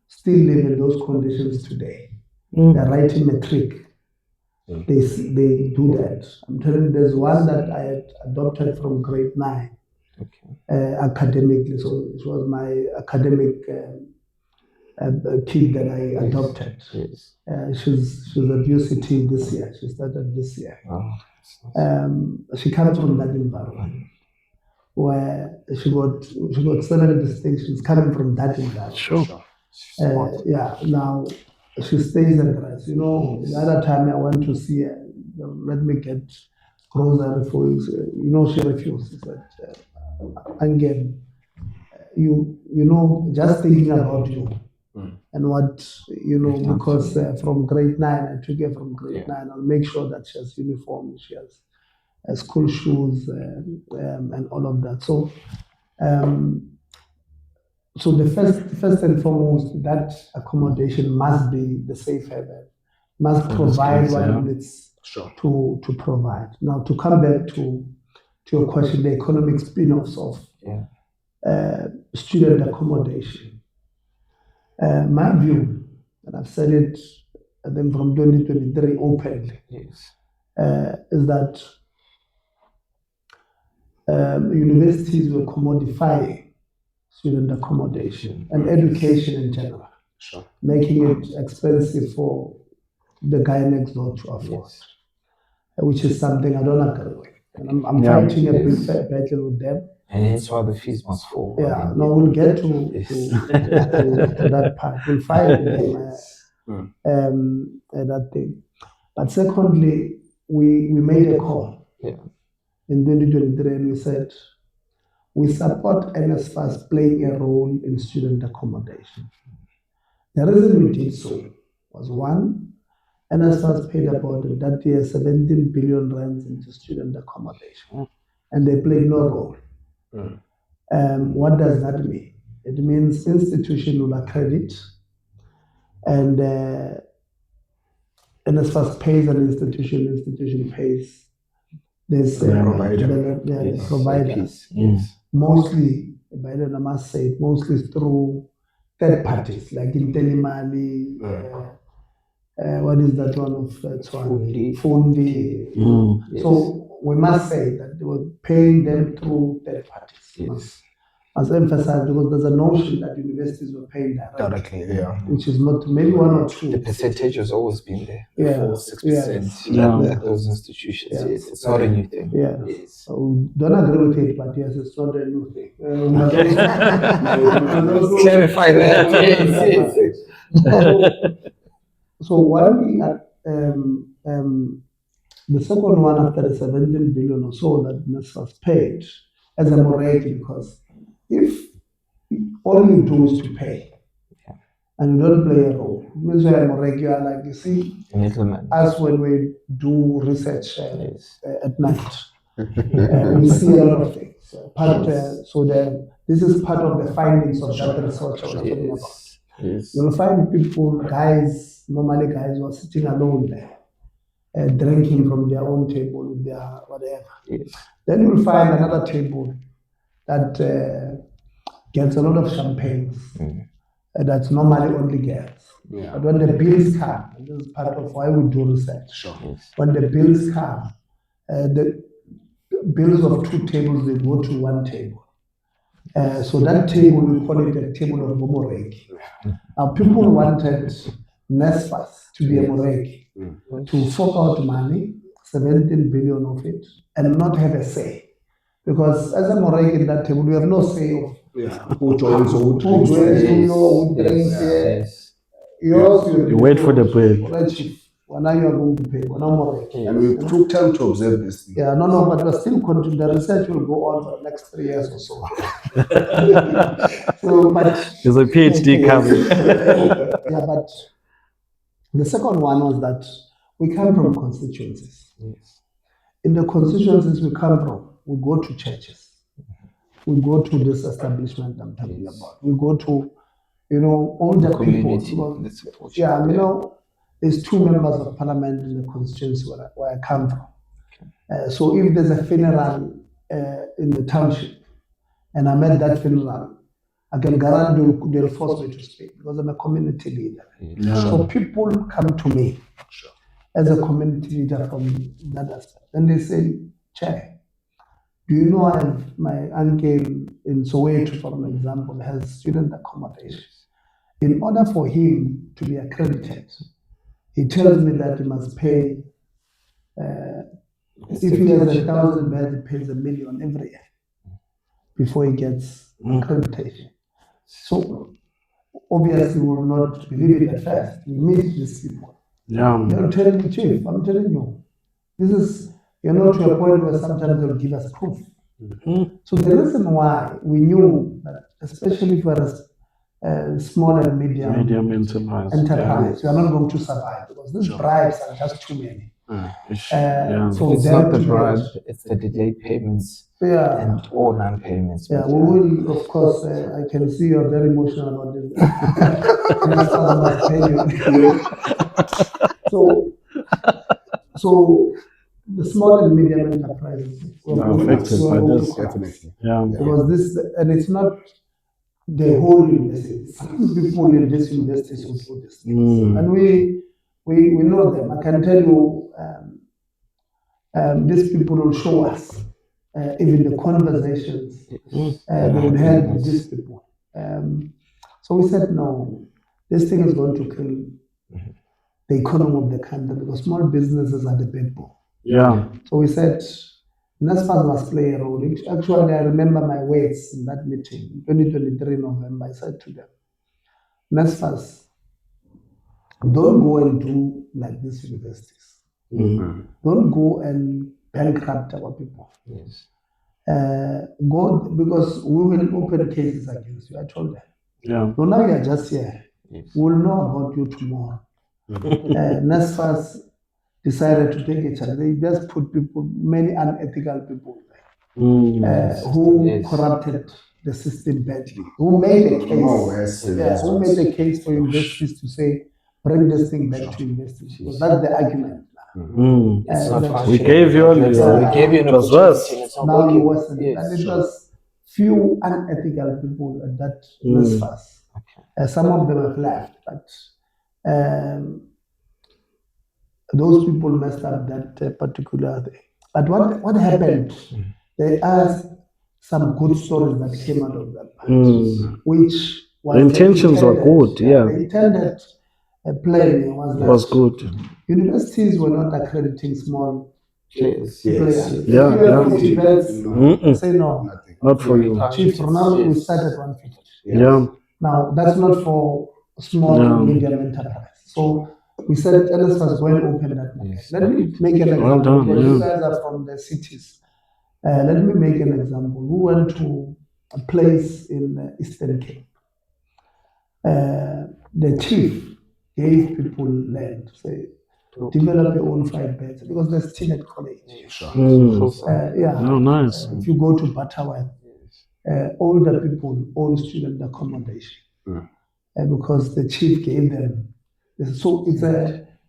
still live in those conditions today. They're writing matric. They do that. I'm telling you, there's one that I had adopted from grade 9 academically. So it was my academic kid that I adopted. She's at UCT this year. She started this year. She comes from that environment where she got 7 distinctions coming from that environment. Sure. Now she stays in Grace. The other time I went to see her, let me get grocery for you. She refused. She said, again, just thinking about you and what, because from grade 9, I took her from grade 9. I'll make sure that she has uniform, she has school shoes, and all of that. So, so the first and foremost, that accommodation must be the safe haven, must provide what it needs to provide. Now, to come back to your question, the economic spin-offs of student accommodation. My view, and I've said it, I think from 2023 openly, is that universities will commodify student accommodation and education in general, making it expensive for the guy next door to afford, which is something I don't agree with. And I'm fighting a big battle with them. And hence why the fees must fall. Yeah, no, we'll get to that part. We'll fight that thing. But secondly, we made a call in 2023 and we said, we support NSFAS playing a role in student accommodation. The reason we did so was one, NSFAS paid about that year 17 billion rands into student accommodation, and they played no role. What does that mean? It means institution will accredit, and NSFAS pays an institution pays this providers. Mostly, by then I must say, mostly through third parties like Intelimali, what is that one of Fundi. So we must say that they were paying them through third parties. As emphasized, because there's a notion that universities were paying directly, which is not, maybe 1 or 2. The percentage has always been there, 4-6%. Those institutions, it's not a new thing. So don't agree with it, but yes, it's not a new thing. Clarify that. So while we are, the second one after the 17 billion or so that NSFAS paid as a mortgage, because if all you do is to pay and you don't play a role, it means you are regular, like you see, as when we do research at night, we see a lot of things. This is part of the findings of that research I was talking about. You'll find people, normally guys who are sitting alone there, drinking from their own table with their whatever. Then you'll find another table that gets a lot of champagne. That's normally only girls. But when the bills come, and this is part of why we do research. When the bills come, the bills of 2 tables, they go to 1 table. So that table, we call it a table of Momoreki. Now, people wanted NSFAS to be a Moreki, to fork out money, 17 billion of it, and not have a say. Because as a Moreki in that table, we have no say of who joins or who drinks. You wait for the bill. When are you going to pay? When I'm Moreki. And we took time to observe this thing. But we're still continuing. The research will go on for the next 3 years or so. There's a PhD coming. But the second one was that we come from constituencies. In the constituencies we come from, we go to churches. We go to this establishment I'm talking about. We go to, older people. There's 2 members of parliament in the constituency where I come from. So if there's a funeral in the township, and I'm at that funeral, I can guarantee they'll force me to speak because I'm a community leader. So people come to me as a community leader from that aspect. And they say, Chair, do you know my uncle in Soweto, for an example, has student accommodation. In order for him to be accredited, he tells me that he must pay, if he has 1,000 beds, he pays 1 million every year before he gets accreditation. So obviously we will not believe it at first. We meet these people. They'll tell me, Chief, I'm telling you, this is, to a point where sometimes they'll give us proof. So the reason why we knew that, especially for a small and medium enterprise, we are not going to survive because these bribes are just too many. So It's not the bribe, it's the delayed payments and all non-payments. Yeah, we will, of course, I can see you're very emotional about this. NSFAS must pay you. So the small and medium enterprises were affected by this. Definitely. Because this, and it's not the whole university. Some people in this university will do this. And we know them. I can tell you, these people will show us even the conversations they would have with these people. So we said, no, this thing is going to kill the economy of the country because small businesses are the backbone. So we said, NSFAS must play a role. Actually, I remember my words in that meeting, 2023 November. I said to them, NSFAS, don't go and do like these universities. Don't go and bankrupt our people. Go, because we will open cases against you. I told them. So now you are just here. We'll know about you tomorrow. NSFAS decided to take a chance. They just put people, many unethical people there, who corrupted the system badly, who made a case, who made a case for universities to say, bring this thing back to universities. Because that's the argument. We gave you only. We gave you an opportunity. Now you wasn't. And it was few unethical people at that NSFAS. Some of them have left, but those people messed up that particular thing. But what happened? There are some good stories that came out of that, which was the intentions were good. The intended plan was good. Universities were not accrediting small players. Say no, not for you. Chief Ronaldo, we started 150. Now that's not for small and medium enterprise. So we said NSFAS going to open that market. Let me make an example. Well done, You guys are from the cities. Let me make an example. We went to a place in Eastern Cape. The chief gave people land, say, develop your own 5 beds because they're still at college. Nice. If you go to Butterworth, older people own student accommodation because the chief gave them. So it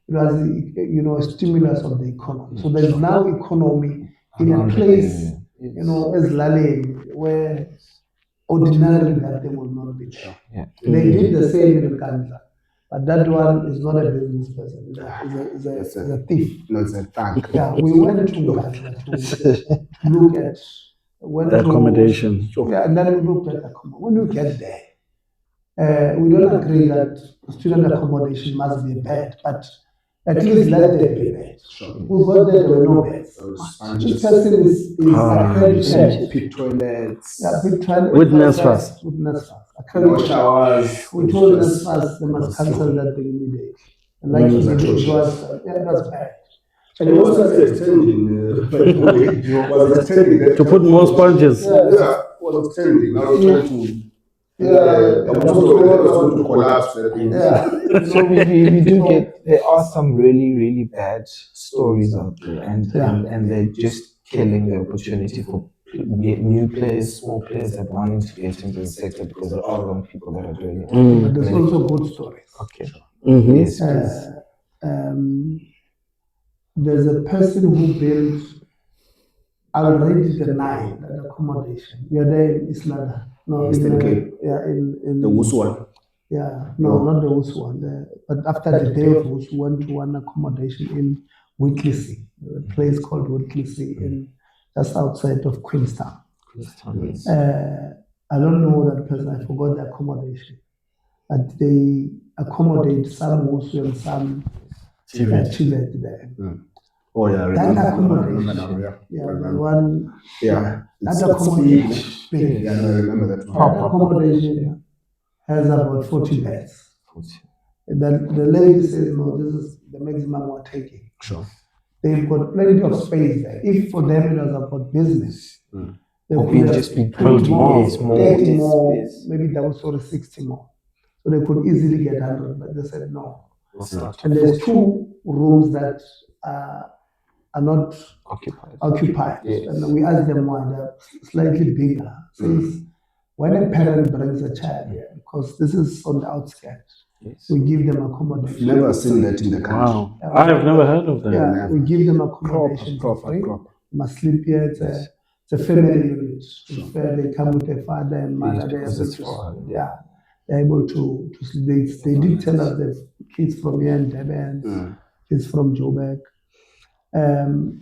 was a stimulus of the economy. So there's now economy in a place, as Lalin, where ordinarily that they will not be there. They did the same in Uganda. But that one is not a business person. It's a thief. No, it's a thug. Yeah, we went to Uganda to look at the accommodation. And then we looked at accommodation. When you get there, we don't agree that student accommodation must be a bed, but at least let there be a bed. We got there were no beds. This person is accredited. Pit toilets. Pit toilets. With NSFAS. No showers. We told NSFAS they must cancel that thing immediately. Like it was bad. And he was extending, to put more sponges. Was extending. Now trying to. To collapse. So we do get, there are some really, really bad stories out there, and they're just killing the opportunity for new players, small players that wanting to get into the sector because there are wrong people that are doing it. But there's also good stories. Okay. Yes. There's a person who built already denied that accommodation. We are there in Islanda. No, Eastern Cape. In the Wusu one. Yeah, no, not the Wusu one. But after the day of Wusu, went to one accommodation in Whittlesea, a place called Whittlesea, in just outside of Queenstown. Yes. I don't know that person. I forgot the accommodation, but they accommodate some Wusu and some Chivet there. Oh yeah, that accommodation. That accommodation. Yeah, I remember that one. That accommodation has about 40 beds. The lady says, no, this is the maximum we're taking. Sure. They've got plenty of space there. If for them it was about business, They Or could being have just be built more. yes, more 30 yes, more, yes. maybe double story 60 more. So they could easily get 100, but they said no. We'll start And there's 2 rooms that are not occupied. Yes. And we asked them why they're slightly bigger. Since when a parent brings a child here, because this is on the outskirts, Yes. we give them accommodation. Never seen that in the country. Wow. I have never heard of that. Yeah, we give them accommodation for free. Proper. Must sleep here. It's a family unit where they come with their father and mother. They're because able it's to, for yeah, they're able to sleep. They did tell us that kids from here in Durban, kids from Joburg,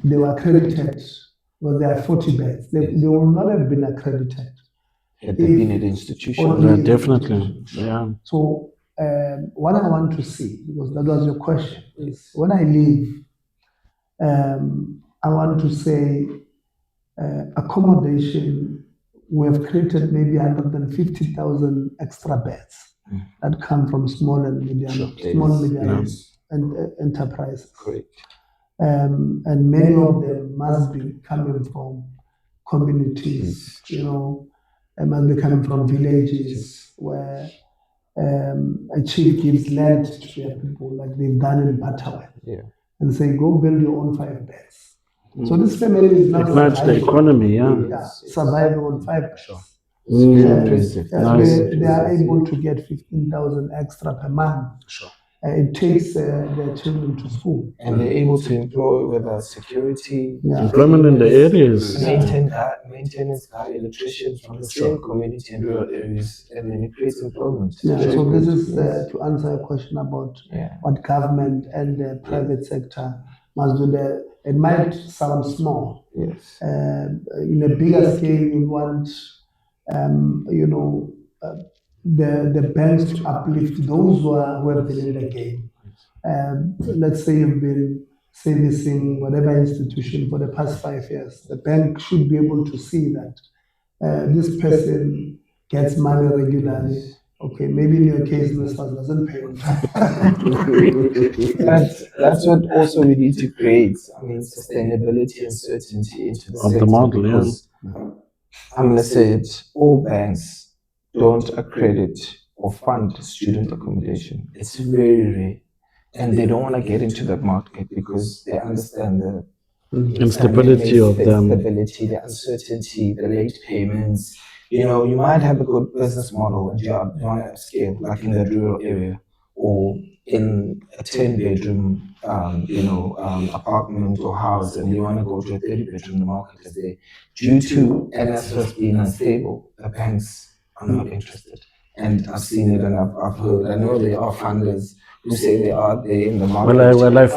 they were accredited. Well, there are 40 beds. They would not have been accredited had they been at the institution. only Yeah, definitely. Yeah. So what I want to see, because that was your question, is when I leave, I want to say accommodation. We have created maybe 150,000 extra beds that come from small and medium, and enterprises. Correct. And many of them must be coming from communities, they must be coming from villages where a chief gives land to their people, like they've done in Batawa, and say, go build your own 5 beds. So this family is now Ignites the economy, surviving on 5 beds. Very impressive. Nice. They are able to get 15,000 extra per month. It takes their children to school. And they're able to employ whether security, employment in the areas. maintenance, electricians from the same community and rural areas, and then it creates employment. Yeah, so this is to answer your question about what government and the private sector must do. There, it might sound small. Yes. In a bigger scale, you want, the banks to uplift those who have been in the game. Let's say you've been servicing whatever institution for the past 5 years. The bank should be able to see that this person gets money regularly. Okay, maybe in your case, NSFAS doesn't pay on time. That's what also we need to create. I mean, sustainability and certainty into the sector, model, because I'm going to say it, all banks don't accredit or fund student accommodation. It's very rare. And they don't want to get into that market because they understand the instability of them. Stability, the uncertainty, the late payments. You might have a good business model and you want to upscale, like in the rural area or in a 10-bedroom, apartment or house, and you want to go to a 30-bedroom. The market is there. Due to NSFAS being unstable, the banks are not interested. And I've seen it and I've heard. I know there are funders who say they are there in the market. I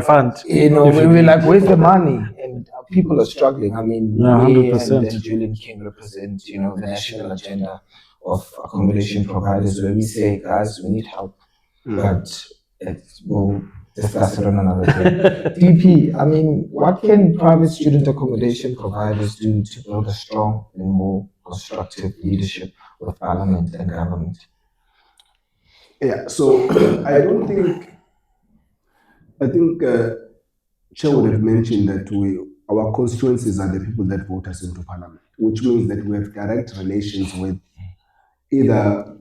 fund. We're like, where's the money? And people are struggling. I mean, me 100%. and Julian King represent, the national agenda of accommodation providers, where we say, guys, we need help, but we'll discuss it on another day. DP, I mean, what can private student accommodation providers do to build a strong and more constructive leadership with parliament and government? Yeah, so I think Chair would have mentioned that our constituencies are the people that vote us into parliament, which means that we have direct relations with either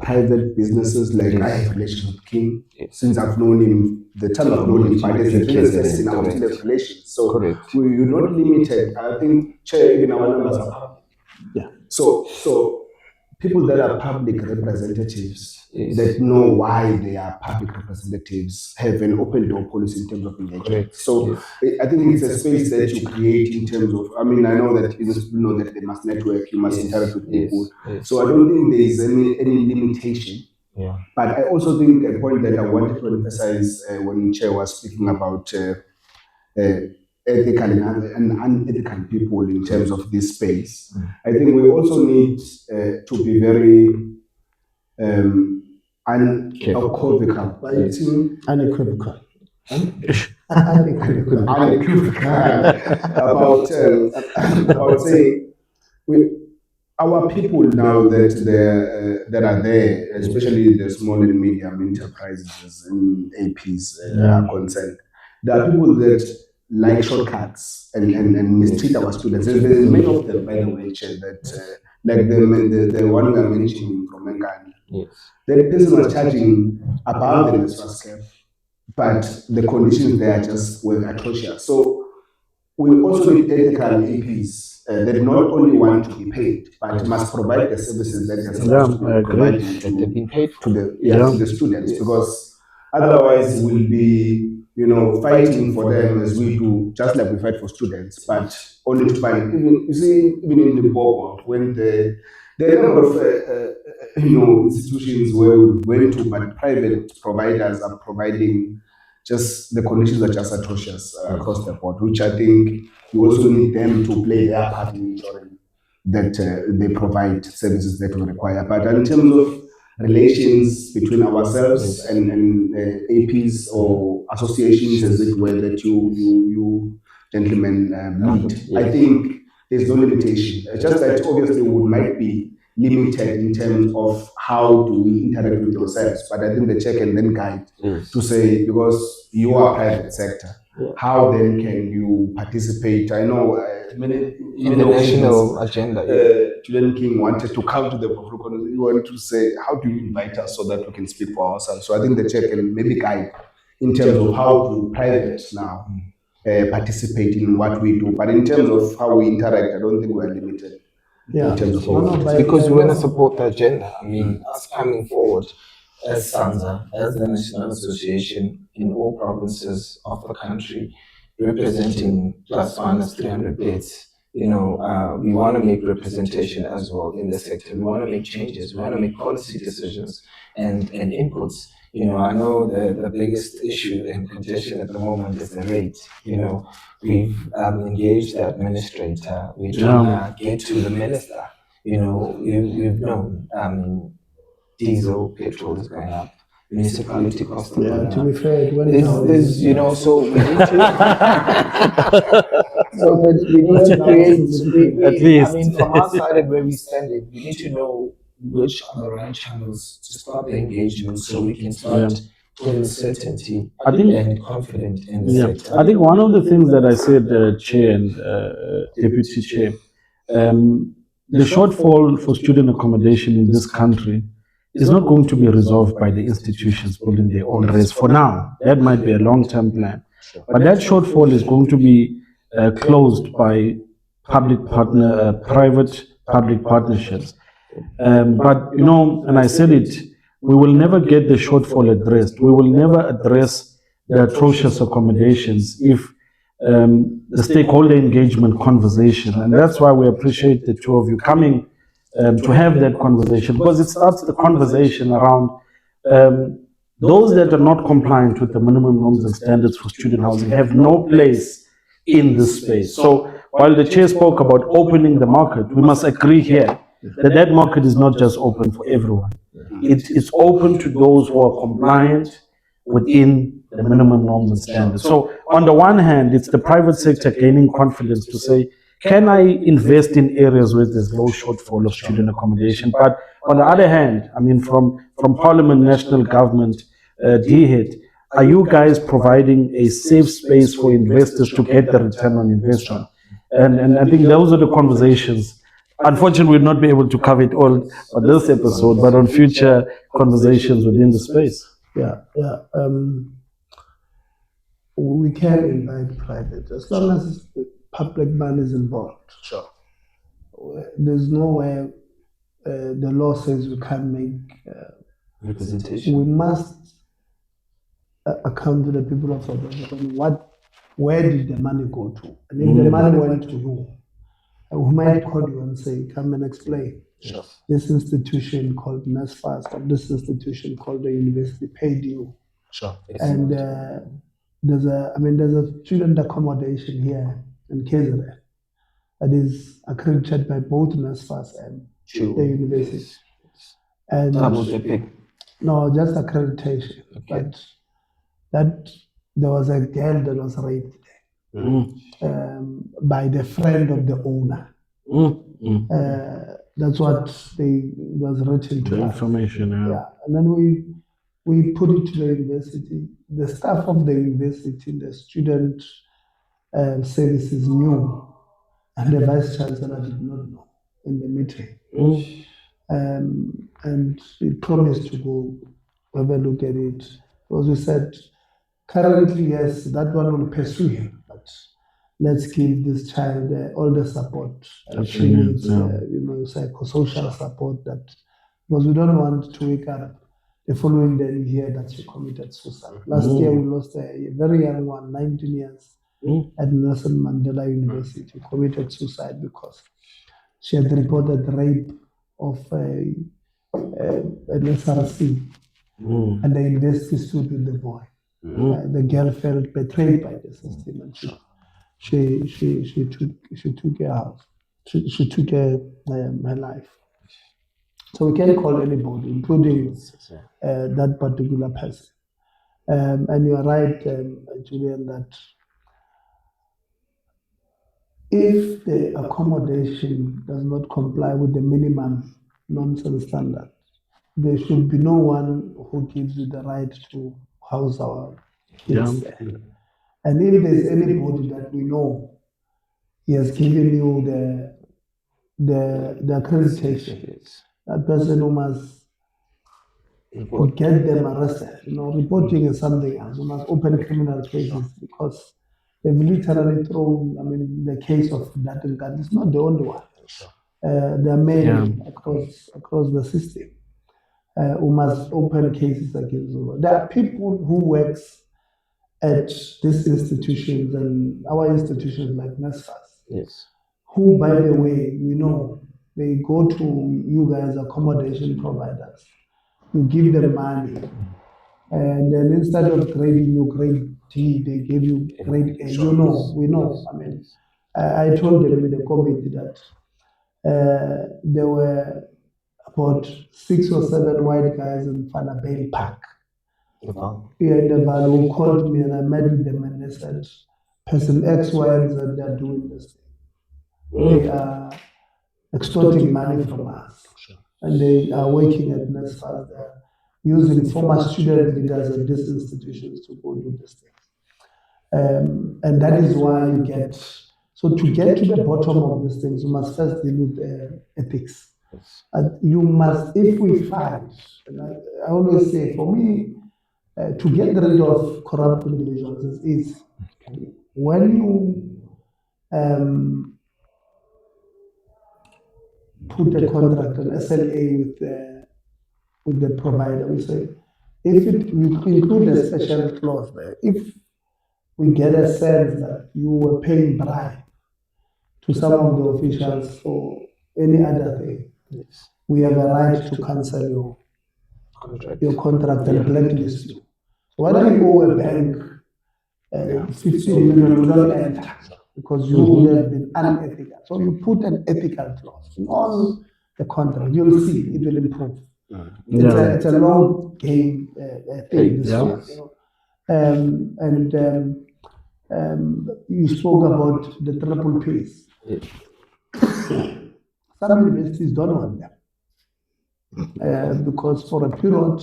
private businesses, like I have relations with King. Since I've known him, the time I've known him, 5 years, the business in our still have relations. So you're not limited. I think, Chair, even our numbers are public. Yeah. So people that are public representatives that know why they are public representatives have an open door policy in terms of engagement. So I think it's a space that you create in terms of, I mean, I know that business people know that they must network, you must interact with people. So I don't think there is any limitation. Yeah. But I also think a point that I wanted to emphasize when Chair was speaking about ethical and unethical people in terms of this space. I think we also need to be very unequivocal about saying our people now that are there, especially the small and medium enterprises and APs are concerned. There are people that like shortcuts and mistreat our students. There's many of them, by the way, Chair, that like the one we are mentioning from England. Yes. That person was charging above the NSFAS cap, but the conditions there just were atrocious. So we also need ethical APs that not only want to be paid, but must provide the services that they're supposed to be providing That they've been paid to the students, because otherwise we'll be fighting for them as we do, just like we fight for students, but only to find even in Limpopo, when there are a number of institutions where we went to, but private providers are providing just the conditions are just atrocious across the board, which I think you also need them to play their part in ensuring that they provide services that we require. But in terms of relations between ourselves and APs or associations, as it were, that you gentlemen lead, I think there's no limitation. It's just that obviously we might be limited in terms of how do we interact with yourselves. But I think the check and then guide to say, because you are private sector, how then can you participate? I know in the national agenda. Julian King wanted to come to the provoking. He wanted to say, how do you invite us so that we can speak for ourselves? So I think the check can maybe guide in terms of how do private now participate in what we do. But in terms of how we interact, I don't think we're limited. Yeah, in terms of because we want to support the agenda. I mean, us coming forward as SANZA, as the National Association in all provinces of the country, representing plus minus 300 beds. We want to make representation as well in the sector. We want to make changes. We want to make policy decisions and inputs. I know the biggest issue and contention at the moment is the rate. We've engaged the administrator. We're trying to get to the minister. You've known, diesel, petrol is going up. Municipality cost of going to be up. fair, So we need to. So that we need to create. At least. I mean, from our side and where we stand it, we need to know which are the right channels to start the engagement, so we can start with certainty and confident in the sector. I think one of the things that I said, Chair and Deputy Chair, the shortfall for student accommodation in this country is not going to be resolved by the institutions building their own race for now. That might be a long-term plan. But that shortfall is going to be closed by private-public partnerships. But, and I said it, we will never get the shortfall addressed. We will never address the atrocious accommodations if the stakeholder engagement conversation, and that's why we appreciate the two of you coming to have that conversation, because it starts the conversation around those that are not compliant with the minimum norms and standards for student housing have no place in this space. So while the chair spoke about opening the market, we must agree here that market is not just open for everyone. It's open to those who are compliant within the minimum norms and standards. So on the one hand, it's the private sector gaining confidence to say, can I invest in areas where there's low shortfall of student accommodation? But on the other hand, I mean, from Parliament, national government, DHET, are you guys providing a safe space for investors to get the return on investment? And I think those are the conversations. Unfortunately, we'll not be able to cover it all on this episode, but on future conversations within the space. We can invite private as long as the public money is involved. Sure. There's no way the law says we can't make representation. We must account to the people of South Africa. Where did the money go to? And if the money went to who? We might call you and say, come and explain. Sure. This institution called NSFAS or this institution called the university paid you. Sure. And there's a student accommodation here in KZN that is accredited by both NSFAS and the university. And no, just accreditation. Okay. But that there was a girl that was raped by the friend of the owner. That's what was written to the us. Information. Yeah, and then we put it to the university. The staff of the university, the student services knew, and the vice chancellor did not know in the meeting. And he promised to go have a look at it. Because we said, currently, yes, that one will pursue him, but let's give this child all the support she needs, psychosocial support. That because we don't want to wake up the following day and hear that she committed suicide. Last year, we lost a very young one, 19 years, at Nelson Mandela University, who committed suicide because she had reported rape of an SRC, and the university stood with the boy. The girl felt betrayed by the system, and she took her house. She took her life. So we can call anybody, including that particular person. And you are right, Julian, that if the accommodation does not comply with the minimum nonsense standard, there should be no one who gives you the right to house our kids there. And if there's anybody that we know he has given you the accreditation, that person who must get them arrested. Reporting is something else. You must open criminal cases because they've literally thrown, the case of that and that is not the only one. There are many across the system who must open cases against them. There are people who works at these institutions and our institutions like NSFAS, who, by the way, they go to you guys, accommodation providers. You give them money, and then instead of grading you grade D, they give you grade A. We know. I told them in the committee that there were about 6 or 7 white guys in Fanabale Park. In the Val who called me, and I met with them, and they said, person X, Y, and Z, they're doing this thing. They are extorting money from us, and they are working at NSFAS. They're using former student leaders at these institutions to go do this thing. And that is why you get, so to get to the bottom of these things, you must first deal with ethics. And you must, if we fight, and I always say, for me, to get rid of corrupt individuals is easy. When you put a contract, an SLA with the provider, we say, if we include a special clause there, if we get a sense that you were paying bribe to some of the officials or any other thing, we have a right to cancel your contract and blacklist you. So whether you owe a bank 15 million, you don't enter because you would have been unethical. So you put an ethical clause in all the contract. You'll see it will improve. It's a long game thing. You spoke about the triple Ps. Some universities don't want them because for a period,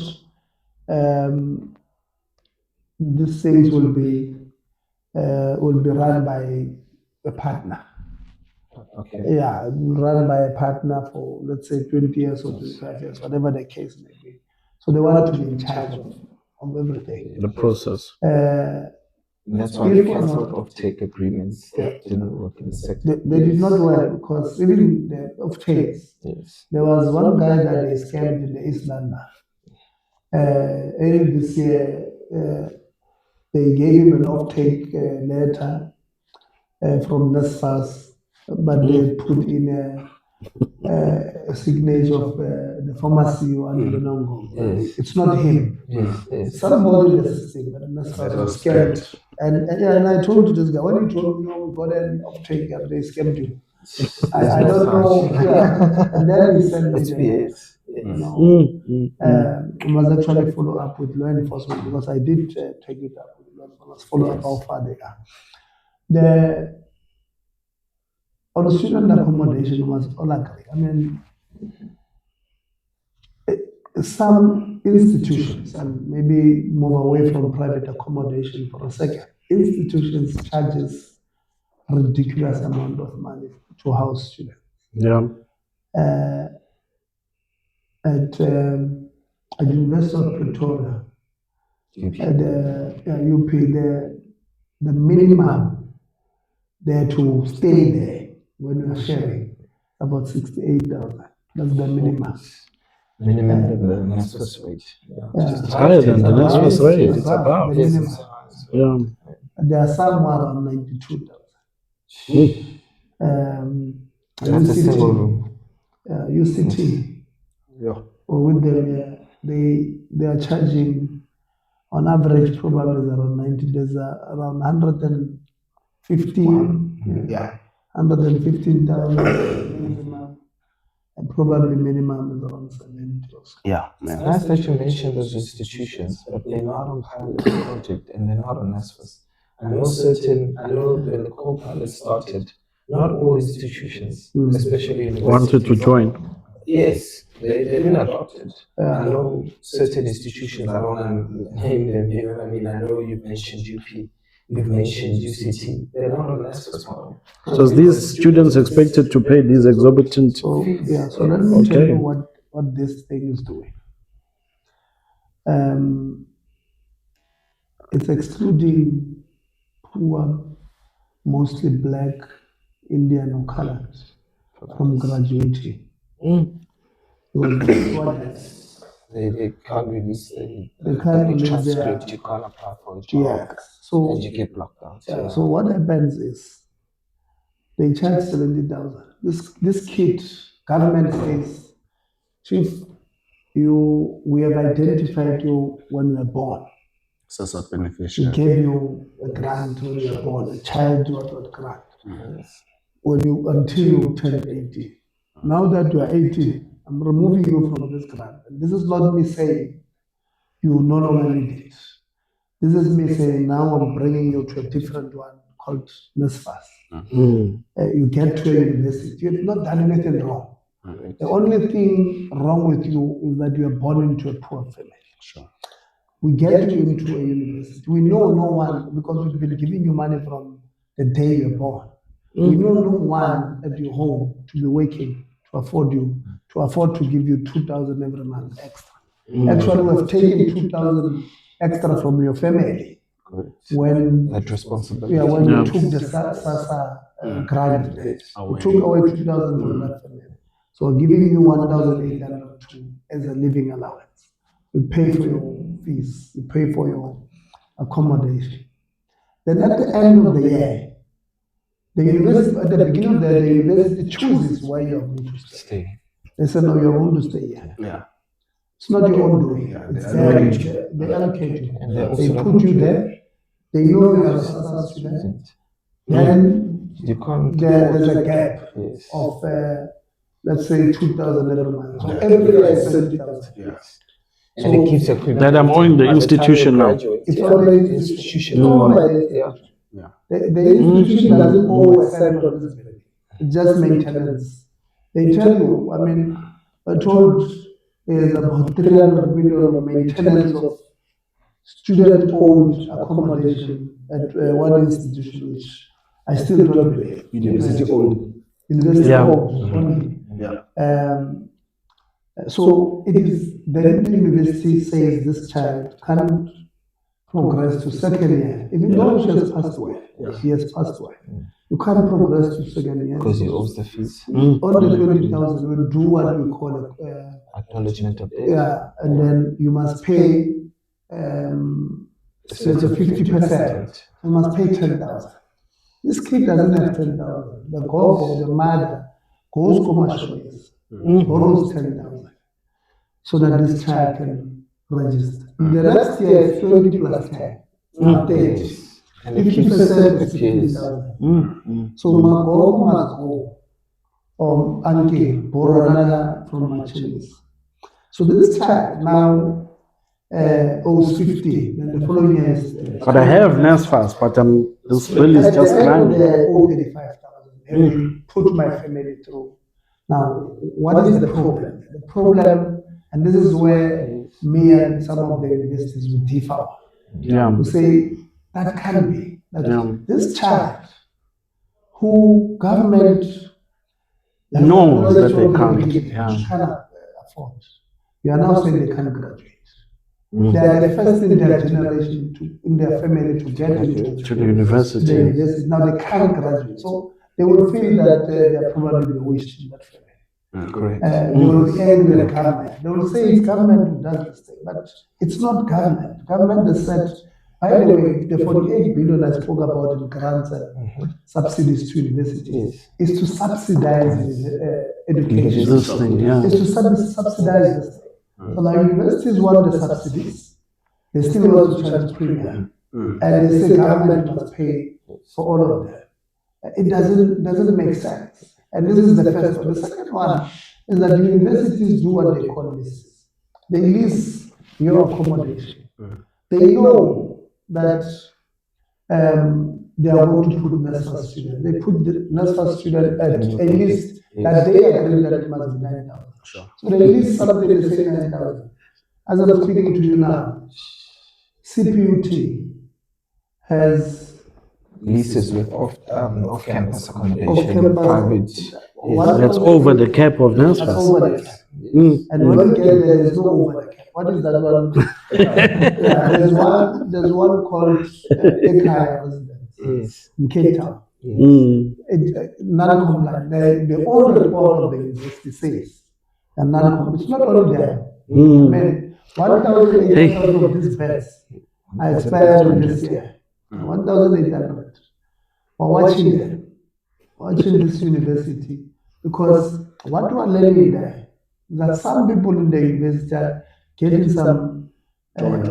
these things will be run by a partner. Yeah, run by a partner for, let's say, 20 years or 25 years, whatever the case may be. So they wanted to be in charge of everything. The process. That's why they canceled off-take agreements that didn't work in the sector. They did not work because even the off-takes, there was one guy that they scammed in the East London. Early this year, they gave him an off-take letter from NSFAS, but they put in a signature of the former CEO and Benongo. It's not him. It's somebody in the system, but NSFAS was scammed. And I told this guy, when he told me, we got an off-take and they scammed you. I don't know. Yeah. And then he sent me I must actually follow up with law enforcement because I did take it up with law enforcement. Follow up how far they are. On student accommodation, we must all agree. Some institutions, and maybe move away from private accommodation for a second, institutions charges ridiculous amount of money to house students. Yeah. At University of Pretoria, at UP, the minimum there to stay there when we are sharing about 68,000. That's the minimum. Minimum than the NSFAS rate. It's higher than the NSFAS rate. It's above. The minimum. Yeah. There are some who are around 92,000. That's a single room. UCT, or with them, they are charging on average probably around 90 days, around 115, 115,000 minimum, and probably minimum is around 70 or so. Yeah. It's nice that you mentioned those institutions, but they're not on pilot project and they're not on NSFAS. I know when the co-pilot started, not all institutions, especially Wanted to join. Yes, they've been adopted. I know certain institutions, I don't want to name them, you know what I mean? I know you've mentioned UP, you've mentioned UCT, they're not on NSFAS model. So these students expected to pay these exorbitant. So let me tell you what this thing is doing. It's excluding poor, mostly black, Indian or colored from graduating. Because they can't release the transcript, you can't apply for a job, and you get blocked out. So what happens is they charge 70,000. This kid, government says, Chief, we have identified you when you were born. Source of beneficiary. We gave you a grant when you were born, a child what grant. Until you turn 18. Now that you are 18, I'm removing you from this grant. And this is not me saying you no longer need it. This is me saying now I'm bringing you to a different one called NSFAS. You get to a university. You've not done anything wrong. The only thing wrong with you is that you are born into a poor family. Sure. We get you into a university. We know no one, because we've been giving you money from the day you're born. We know no one at your home to be working to afford to give you 2,000 every month extra. Actually, we have taken 2,000 extra from your family. When that responsibility. When you took the SASA grant, we took away 2,000 from that family. So we're giving you 1,802 as a living allowance. We pay for your fees, we pay for your accommodation. Then at the end of the year, the university, at the beginning of the year, the university chooses where you're going to stay. They say, no, you're going to stay here. Yeah. It's not your own doing. It's they allocate you. They put you there. They know you are a SASA student. Then there's a gap of, let's say, 2,000 every month. So every year is 20,000. Yes. And it keeps equivalent. That I'm owing the institution now. It's on the institution. The institution doesn't owe a cent on this building. It's just maintenance. They tell you, I told there's about 300 million of maintenance of student-owned accommodation at one institution, which I still don't believe. University-owned. University-owned only. Yeah. So it is, then the university says this child can't progress to second year, even though she has passed away. She has passed away. You can't progress to second year because he owes the fees. On the 20,000, we do what we call acknowledgement of debt. Yeah, and then you must pay. So it's a 50%. You must pay 10,000. This kid doesn't have 10,000. The gogo, the mother, goes commercials, borrows 10,000, so that this child can register. The next year is 20 plus 10, 30. 50% is 15,000. So my gogo must go and borrow another from my children. So this child now owes 50, then the following year is. But I have NSFAS, but this bill is just climbing. I owe 35,000. Having put my family through. Now, what is the problem? The problem, and this is where me and some of the universities will differ. Yeah. We say that can be that this child who government knows that they cannot afford. You are now saying they can't graduate. They are the first in their generation in their family to get into to the university. Now they can't graduate, so they will feel that they are probably the worst in that family. Correct. They will be angry at government. They will say it's government who does this thing, but it's not government. Government has said, by the way, the 48 billion I spoke about in grants and subsidies to universities is to subsidize education. This thing, Is to subsidize this thing. So now universities want the subsidies, they still want to charge premium, and they say government must pay for all of them. It doesn't make sense. And this is the first one. The second one is that universities do what they call leases. They lease your accommodation. They know that they are going to put NSFAS students. They put the NSFAS student at a list that they agree that it must be 9,000. Sure. So they list something they say 9,000. As I'm speaking to you now, CPUT has Leases with off-campus accommodation, private. That's over the cap of That's NSFAS. over the cap. And when you get there, there's no over the cap. What is that one? There's one called Ekaya residence in Cape Town. Non-compliant. The old report of the university says and non-compliant. It's not only there. I mean, 1,800 of these beds are expired this year. 1,800. We're watching this university, because what we are learning there is that some people in the university are getting some what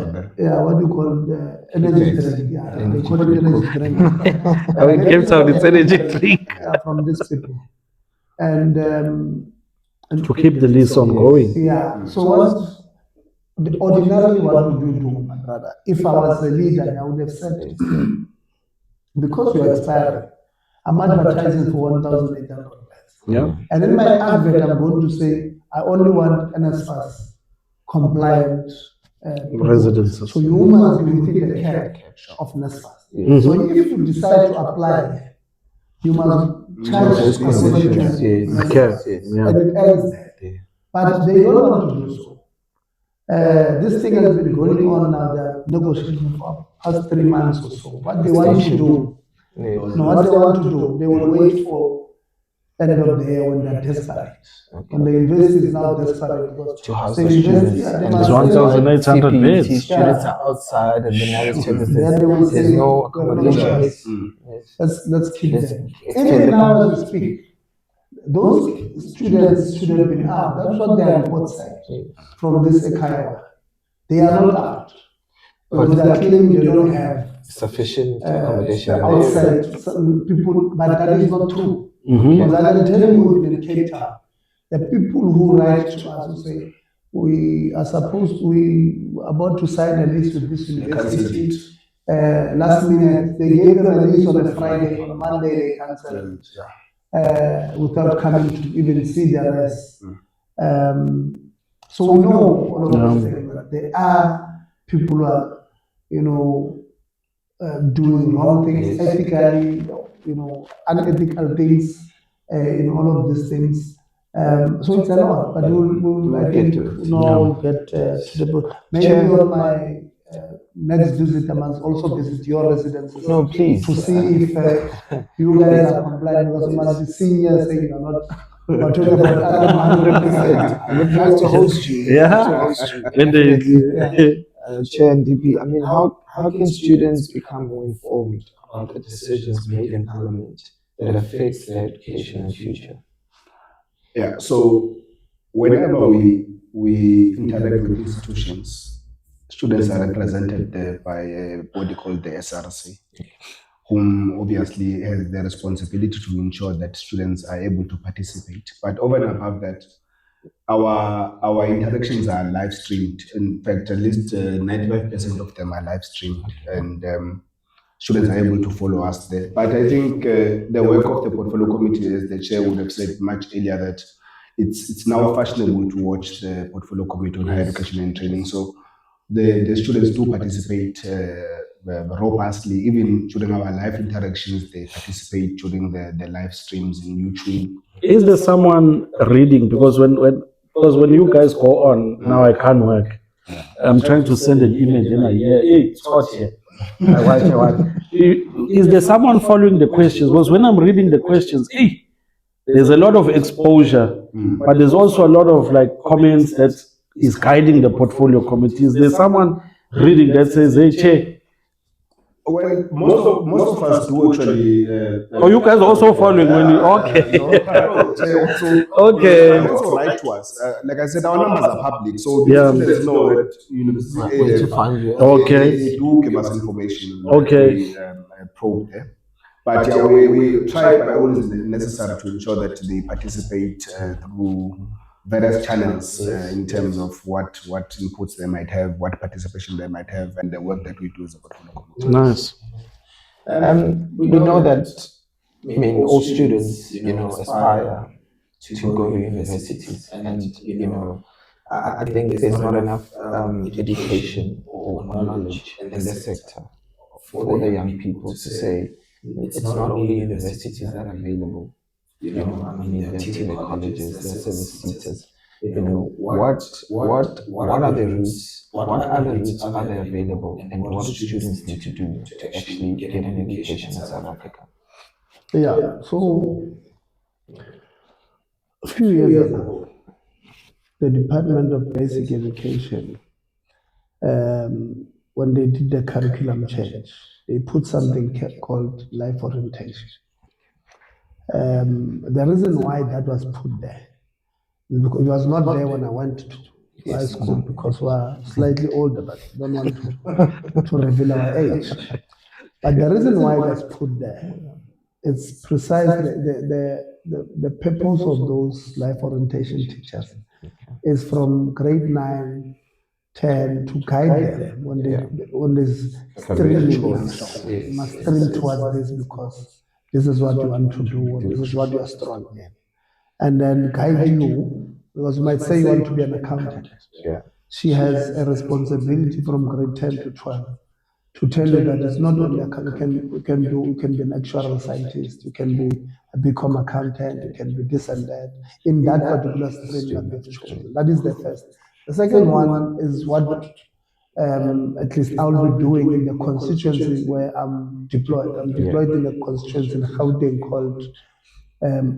do you call energy drink? They call it energy drink. In Cape Town, it's energy drink. From these people. And to keep the lease ongoing. Yeah. So ordinarily, what would you do, my brother? If I was a leader, I would have said it. Because we are expiring, I'm advertising for 1,800 beds. Yeah. And in my advert, I'm going to say, I only want NSFAS compliant residences. So you must be within the cap of NSFAS. So if you decide to apply, you must charge according to Okay. and it ends there. But they don't want to do so. This thing has been going on now. They're negotiating for past 3 months or so. What they want to do, what they want to do, they will wait for end of the year when they're desperate. And the university is now desperate because To house the the university, students. they And must there's say, 1,800 CPUT beds. students are outside, and then Then they will say, there's no no accommodation. choice. Yes. Let's keep Let's- them. let's Even fill now them. as we speak, those students should have been out. That's what their report said from this Ekaiwa. They are not out. Because they are claiming they don't have Sufficient accommodation. outside some people, but that is not true. Mhm. Because I can tell you in Cape Town, the people who write to us who say, we are about to sign a lease with this university. Last minute, they gave them a lease on a Friday, on Monday they cancelled without coming to even see the rest. So we know all of those things, that there are people who are, doing wrong things ethically, unethical things in all of these things. So it's a lot, but we'll get to the book. Maybe on my next visit, I must also visit your residences. No, please. To see if you guys are compliant, because you must be senior saying you're not. We're talking about other 100%. I would like to host you. Yeah. When they, Chair and DP, I mean, how can students become more informed about the decisions made in Parliament that affects their education and future? Yeah, so whenever we interact with institutions, students are represented by a body called the SRC, whom obviously has the responsibility to ensure that students are able to participate. But over and above that, our interactions are live streamed. In fact, at least 95% of them are live streamed, and students are able to follow us there. But I think the work of the portfolio committee, as the chair would have said much earlier, that it's now fashionable to watch the portfolio committee on higher education and training. So the students do participate robustly. Even during our live interactions, they participate during the live streams in YouTube. Is there someone reading? Because when you guys go on, now I can't work. I'm trying to send an image and I hear, hey, it's hot here. I watch. Is there someone following the questions? Because when I'm reading the questions, hey, there's a lot of exposure, but there's also a lot of like comments that is guiding the portfolio committees. There's someone reading that says, hey, Che. Well, most of us do actually. Oh, you guys also following when you okay? Okay. Also write to us. Like I said, our numbers are public, so the students know that Where to find you. They do give us information. Okay. We probe there. But yeah, we try by all means necessary to ensure that they participate through various channels in terms of what inputs they might have, what participation they might have, and the work that we do as a portfolio committee. Nice. We know that, I mean, all students, aspire to go to universities, and I think there's not enough education or knowledge in this sector for the young people to say it's not only universities that are available. I mean, there are TVET colleges, there are service seekers. What are the routes? What other routes are there available, and what do students need to do to actually get an education in South Africa? Yeah, so a few years ago, the Department of Basic Education, when they did the curriculum change, they put something called life orientation. The reason why that was put there is because it was not there when I went to high school, because we're slightly older, but don't want to reveal our age. But the reason why it was put there, it's precisely the purpose of those life orientation teachers is from grade 9, 10 to guide them when there's streaming, must stream towards this because this is what you want to do, or this is what you are strong in. And then guide you, because you might say you want to be an accountant. Yeah. She has a responsibility from grade 10 to 12 to tell you that it's not only you can be an actuarial scientist, you can be a BCom accountant, you can be this and that in that particular stream that they've chosen. That is the first. The second one is what at least I'll be doing in the constituency where I'm deployed. I'm deployed in a constituency in Gauteng called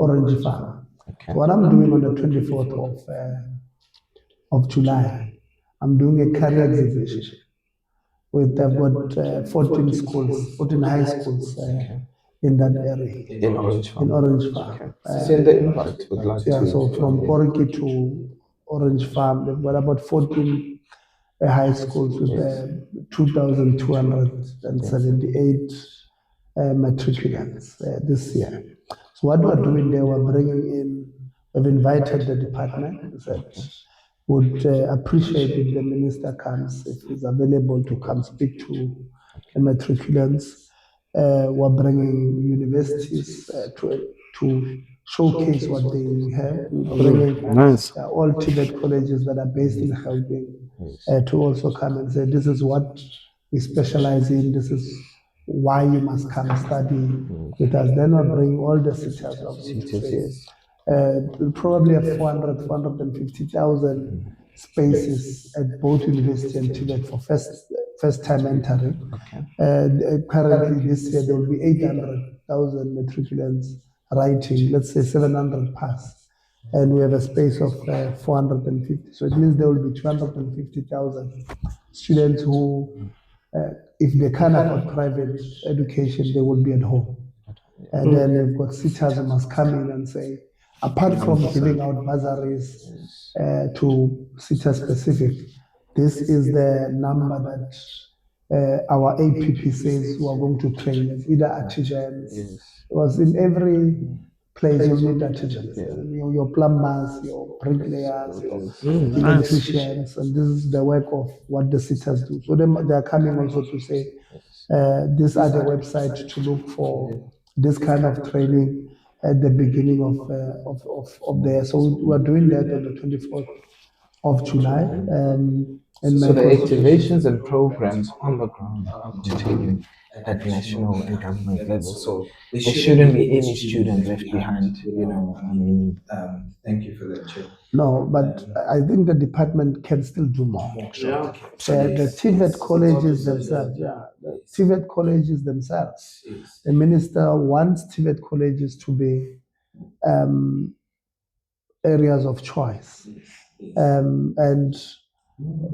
Orange Farm. Okay. So what I'm doing on the 24th of July, I'm doing a career exhibition with about 14 schools, 14 high schools in that area. In Orange Farm. In Orange Farm. Okay. Send the invite. Would like Yeah, to. so from Porky to Orange Farm, they've got about 14 high schools with 2,278 matriculants this year. So what we're doing there, we're bringing in, we've invited the department that would appreciate if the minister comes, if he's available to come speak to the matriculants. We're bringing universities to showcase what they have. We're bringing Nice. all TVET colleges that are based in Gauteng to also come and say, this is what we specialize in, this is why you must come study with us. Then we'll bring all the teachers of probably have 450,000 spaces at both university and TVET for first time entering. Currently this year there will be 800,000 matriculants writing, let's say 700 pass, and we have a space of 450. So it means there will be 250,000 students who, if they can't afford private education, they will be at home. And then we've got sitters who must come in and say, apart from giving out bursaries to sitter specific, this is the number that our APP says we are going to train as either artisans. It was in every place you need artisans, your plumbers, your bricklayers, your electricians, and this is the work of what the sitters do. So they are coming also to say, these are the websites to look for this kind of training at the beginning of the year. So we are doing that on the 24th of July. And So my the cons- activations and programs on the ground are continuing at national and government level. So there shouldn't be any student left behind. I mean, thank you for that, Chair. No, but I think the department can still do more. Sure. The TVET colleges themselves, the TVET colleges themselves. The minister wants TVET colleges to be areas of choice. And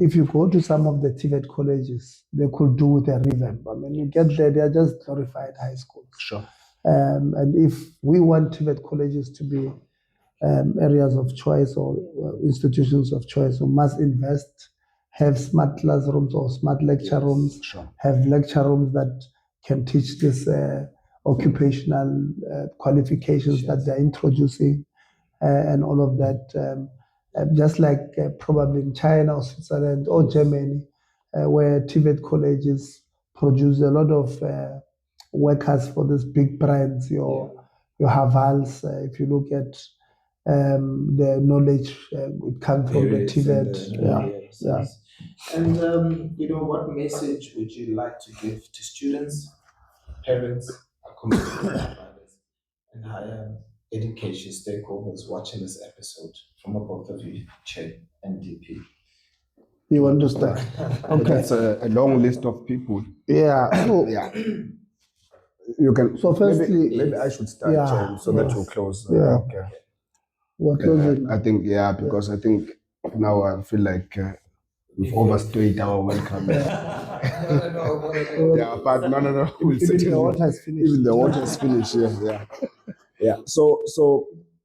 if you go to some of the TVET colleges, they could do with a revamp. I mean, you get there, they are just glorified high schools. Sure. And if we want TVET colleges to be areas of choice or institutions of choice, we must invest, have smart classrooms or smart lecture rooms, Sure. have lecture rooms that can teach this occupational qualifications that they're introducing and all of that. Just like probably in China or Switzerland or Germany, where TVET colleges produce a lot of workers for these big brands, your Havals. If you look at the knowledge it comes from the TVET. Yeah. And what message would you like to give to students, parents, accommodation providers, and higher education stakeholders watching this episode from both of you, Chair and DP? You want to start? Okay. That's a long list of people. Yeah. So, Yeah. You can. So firstly, maybe I should start, yeah, Chair, so that yes. you close. Yeah. Okay. We're closing. I think, because I think now I feel like we've overstayed our welcome. Yeah, but no. We'll Even the certainly- water is finished. Even the water is finished. Yeah. So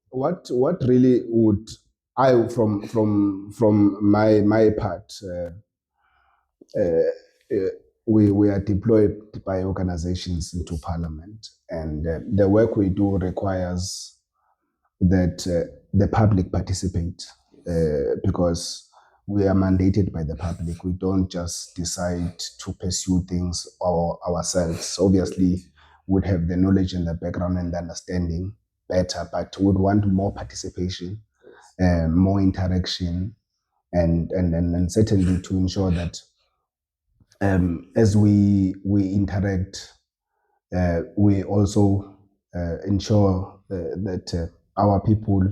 what really would I from my part? We are deployed by organizations into Parliament, and the work we do requires that the public participate because we are mandated by the public. We don't just decide to pursue things ourselves. Obviously, would have the knowledge and the background and the understanding better, but would want more participation, more interaction, and certainly to ensure that as we interact, we also ensure that our people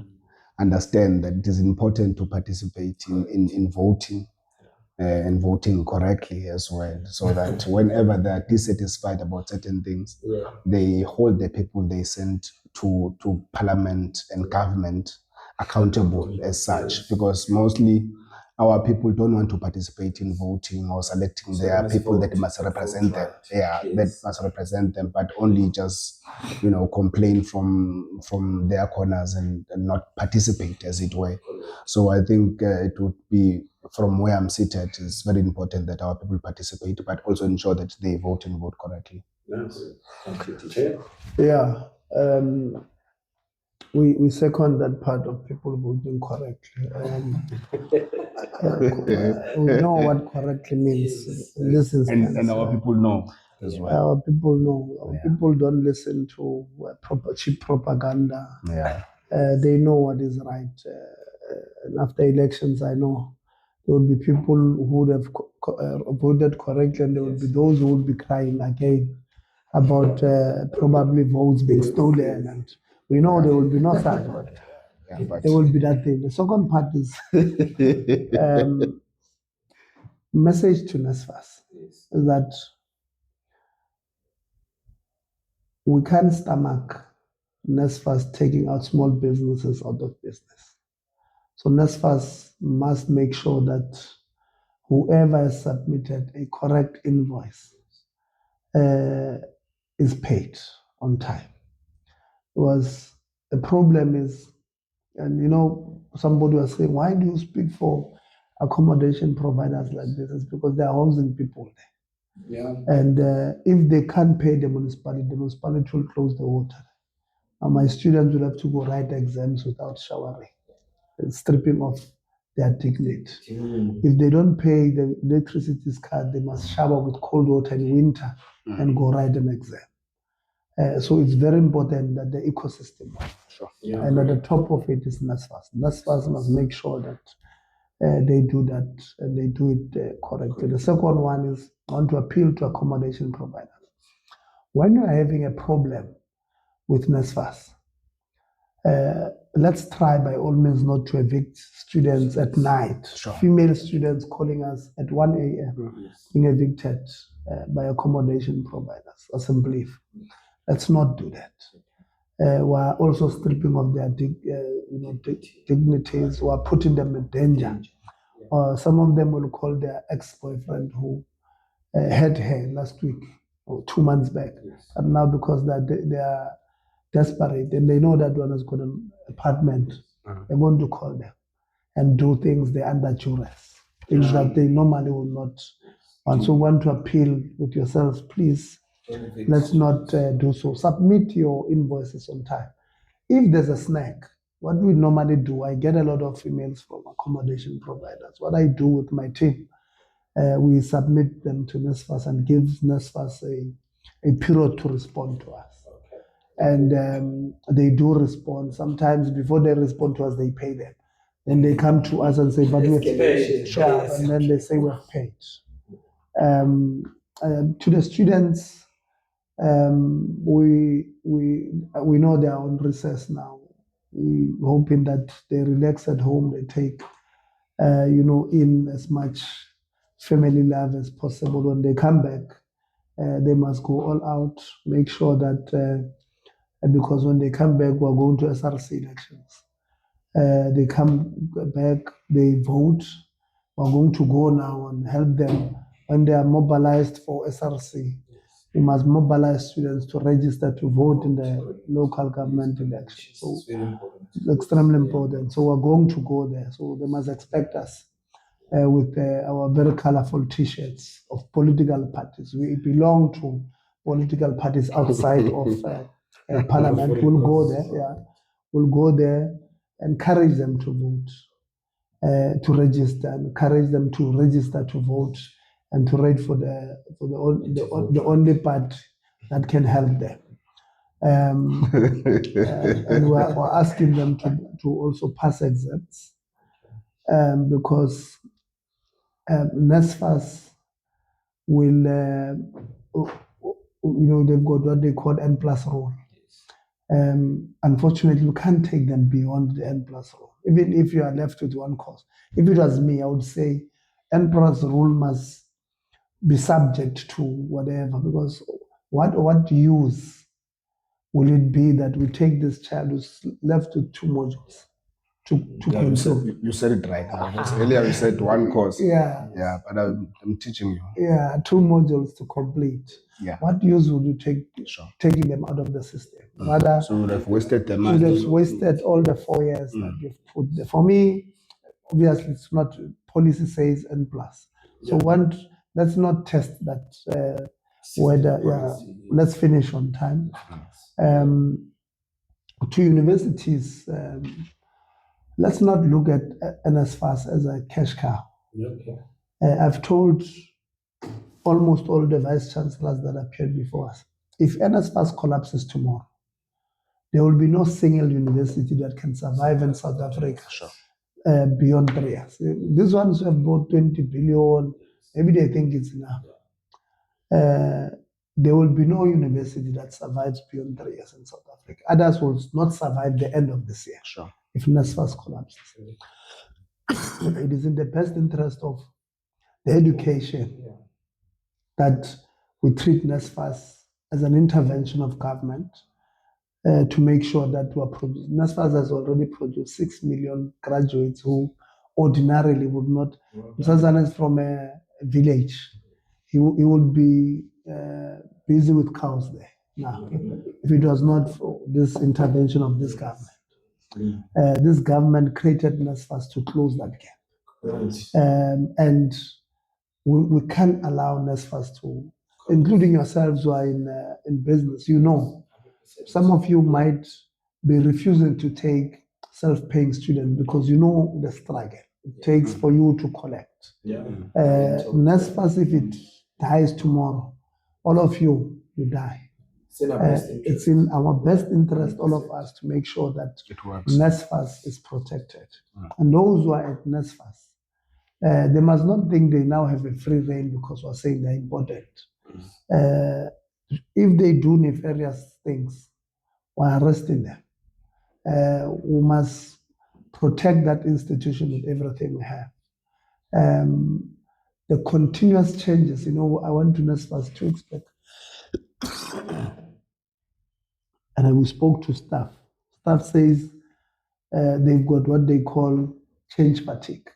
understand that it is important to participate in voting and voting correctly as well, so that whenever they are dissatisfied about certain things, they hold the people they send to Parliament and government accountable as such, because mostly our people don't want to participate in voting or selecting their people that must represent them. That must represent them, but only just complain from their corners and not participate, as it were. So I think it would be, from where I'm seated, it's very important that our people participate, but also ensure that they vote and vote correctly. Yeah. We second that part of people voting correctly. We know what correctly means in this instance. And our people know as well. Our people know. Our people don't listen to cheap propaganda. Yeah. They know what is right. And after elections, I know there will be people who would have voted correctly, and there will be those who will be crying again about probably votes being stolen. And we know there will be no such, but there will be that thing. The second part is message to NSFAS is that we can't stomach NSFAS taking out small businesses out of business. So NSFAS must make sure that whoever has submitted a correct invoice is paid on time. Was the problem is, and somebody was saying, why do you speak for accommodation providers like this? It's because they're housing people there. Yeah. And if they can't pay the municipality will close the water. And my students will have to go write exams without showering, stripping off their dignity. If they don't pay the electricity card, they must shower with cold water in winter and go write an exam. So it's very important that the ecosystem. Sure. And at the top of it is NSFAS. NSFAS must make sure that they do that and they do it correctly. The second one is I want to appeal to accommodation providers. When you are having a problem with NSFAS, let's try by all means not to evict students at night. Sure. Female students calling us at 1 a.m. being evicted by accommodation providers as a belief. Let's not do that. We're also stripping of their dignities. We're putting them in danger. Some of them will call their ex-boyfriend who had her last week or 2 months back. And now because they are desperate and they know that one has got an apartment, they're going to call them and do things they're under duress, things that they normally will not. And so want to appeal with yourselves, please, let's not do so. Submit your invoices on time. If there's a snack, what we normally do, I get a lot of emails from accommodation providers. What I do with my team, we submit them to NSFAS and give NSFAS a period to respond to us. And they do respond. Sometimes before they respond to us, they pay them. Then they come to us and say, but we've paid. Sure. And then they say, we've paid. To the students, we know they are on recess now. We're hoping that they relax at home, they take, in as much family love as possible. When they come back, they must go all out, make sure that, because when they come back, we're going to SRC elections. They come back, they vote. We're going to go now and help them when they are mobilized for SRC. We must mobilize students to register to vote in the local government election. So it's extremely important. So we're going to go there. So they must expect us with our very colorful T-shirts of political parties. We belong to political parties outside of Parliament. We'll go there. Yeah, we'll go there, encourage them to vote, to register, encourage them to register to vote, and to wait for the only part that can help them. And we're asking them to also pass exams because NSFAS will, they've got what they call N+ rule. Unfortunately, you can't take them beyond the N+ rule, even if you are left with one course. If it was me, I would say N+ rule must be subject to whatever, because what use will it be that we take this child who's left with 2 modules to control? You said it right. Earlier you said one course. Yeah. Yeah, but I'm teaching you. Yeah, 2 modules to complete. Yeah. What use would you take taking them out of the system? Rather, so you would have wasted the you money. would have wasted all the 4 years that you've put there. For me, obviously, it's not, policy says N+. So let's not test that whether, let's finish on time. To universities, let's not look at NSFAS as a cash cow. Okay. I've told almost all the vice chancellors that appeared before us, if NSFAS collapses tomorrow, there will be no single university that can survive in South Africa beyond 3 years. These ones who have brought 20 billion, maybe they think it's enough. There will be no university that survives beyond 3 years in South Africa. Others will not survive the end of this year if NSFAS collapses. It is in the best interest of the education that we treat NSFAS as an intervention of government to make sure that we are producing. NSFAS has already produced 6 million graduates who ordinarily would not. Msazana is from a village. He would be busy with cows there now if it was not for this intervention of this government. This government created NSFAS to close that gap. And we can't allow NSFAS to, including yourselves who are in business, some of you might be refusing to take self-paying students because the struggle it takes for you to collect. NSFAS, if it dies tomorrow, all of you die. It's in our best interest, all of us, to make sure that NSFAS is protected. And those who are at NSFAS, they must not think they now have a free reign because we're saying they're important. If they do nefarious things, we're arresting them. We must protect that institution with everything we have. The continuous changes, I went to NSFAS 2 weeks back, and we spoke to staff. Staff says they've got what they call change fatigue.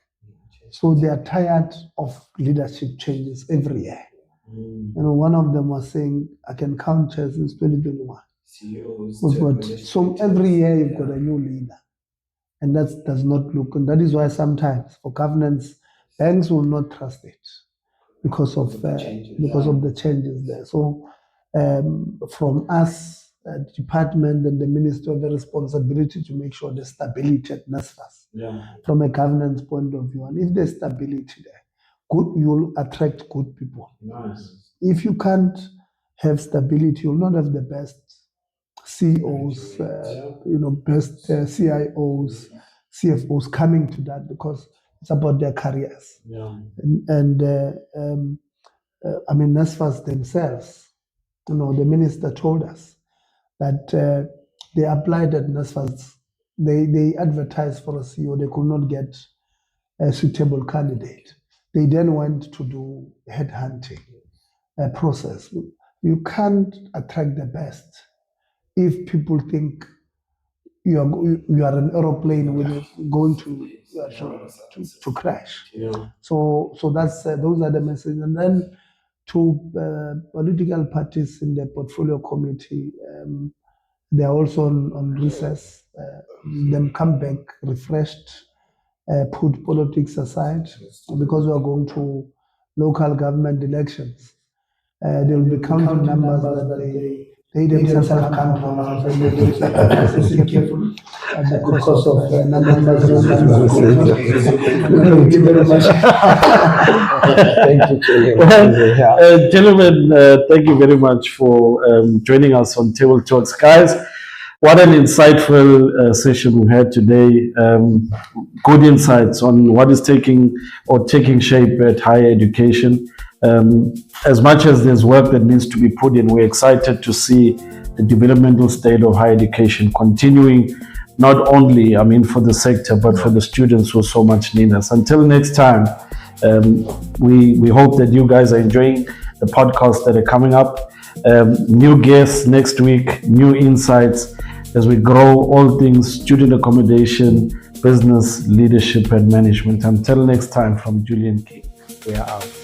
So they are tired of leadership changes every year. One of them was saying, I can count chairs since 2021. So every year you've got a new leader. And that does not look, and that is why sometimes for governance, banks will not trust it because of the changes there. So from us, department and the minister have a responsibility to make sure there's stability at NSFAS from a governance point of view. And if there's stability there, you'll attract good people. Nice. If you can't have stability, you'll not have the best CEOs, best CIOs, CFOs coming to that because it's about their careers. NSFAS themselves, the minister told us that they applied at NSFAS, they advertised for a CEO, they could not get a suitable candidate. They then went to do headhunting process. You can't attract the best if people think you are an aeroplane when you're going to crash. So that's those are the messages. And then to political parties in the portfolio committee, they are also on recess. Them come back refreshed, put politics aside because we are going to local government elections. They will be counting numbers that they themselves have come to announce, and they will listen carefully because of the numbers. Thank you very much. Thank you, Julian. Gentlemen, thank you very much for joining us on Table Talks. Guys, what an insightful session we had today. Good insights on what is taking shape at higher education. As much as there's work that needs to be put in, we're excited to see the developmental state of higher education continuing, not only, for the sector, but for the students who so much need us. Until next time, we hope that you guys are enjoying the podcasts that are coming up. New guests next week, new insights as we grow all things student accommodation, business, leadership, and management. Until next time, from Julian King, we are out.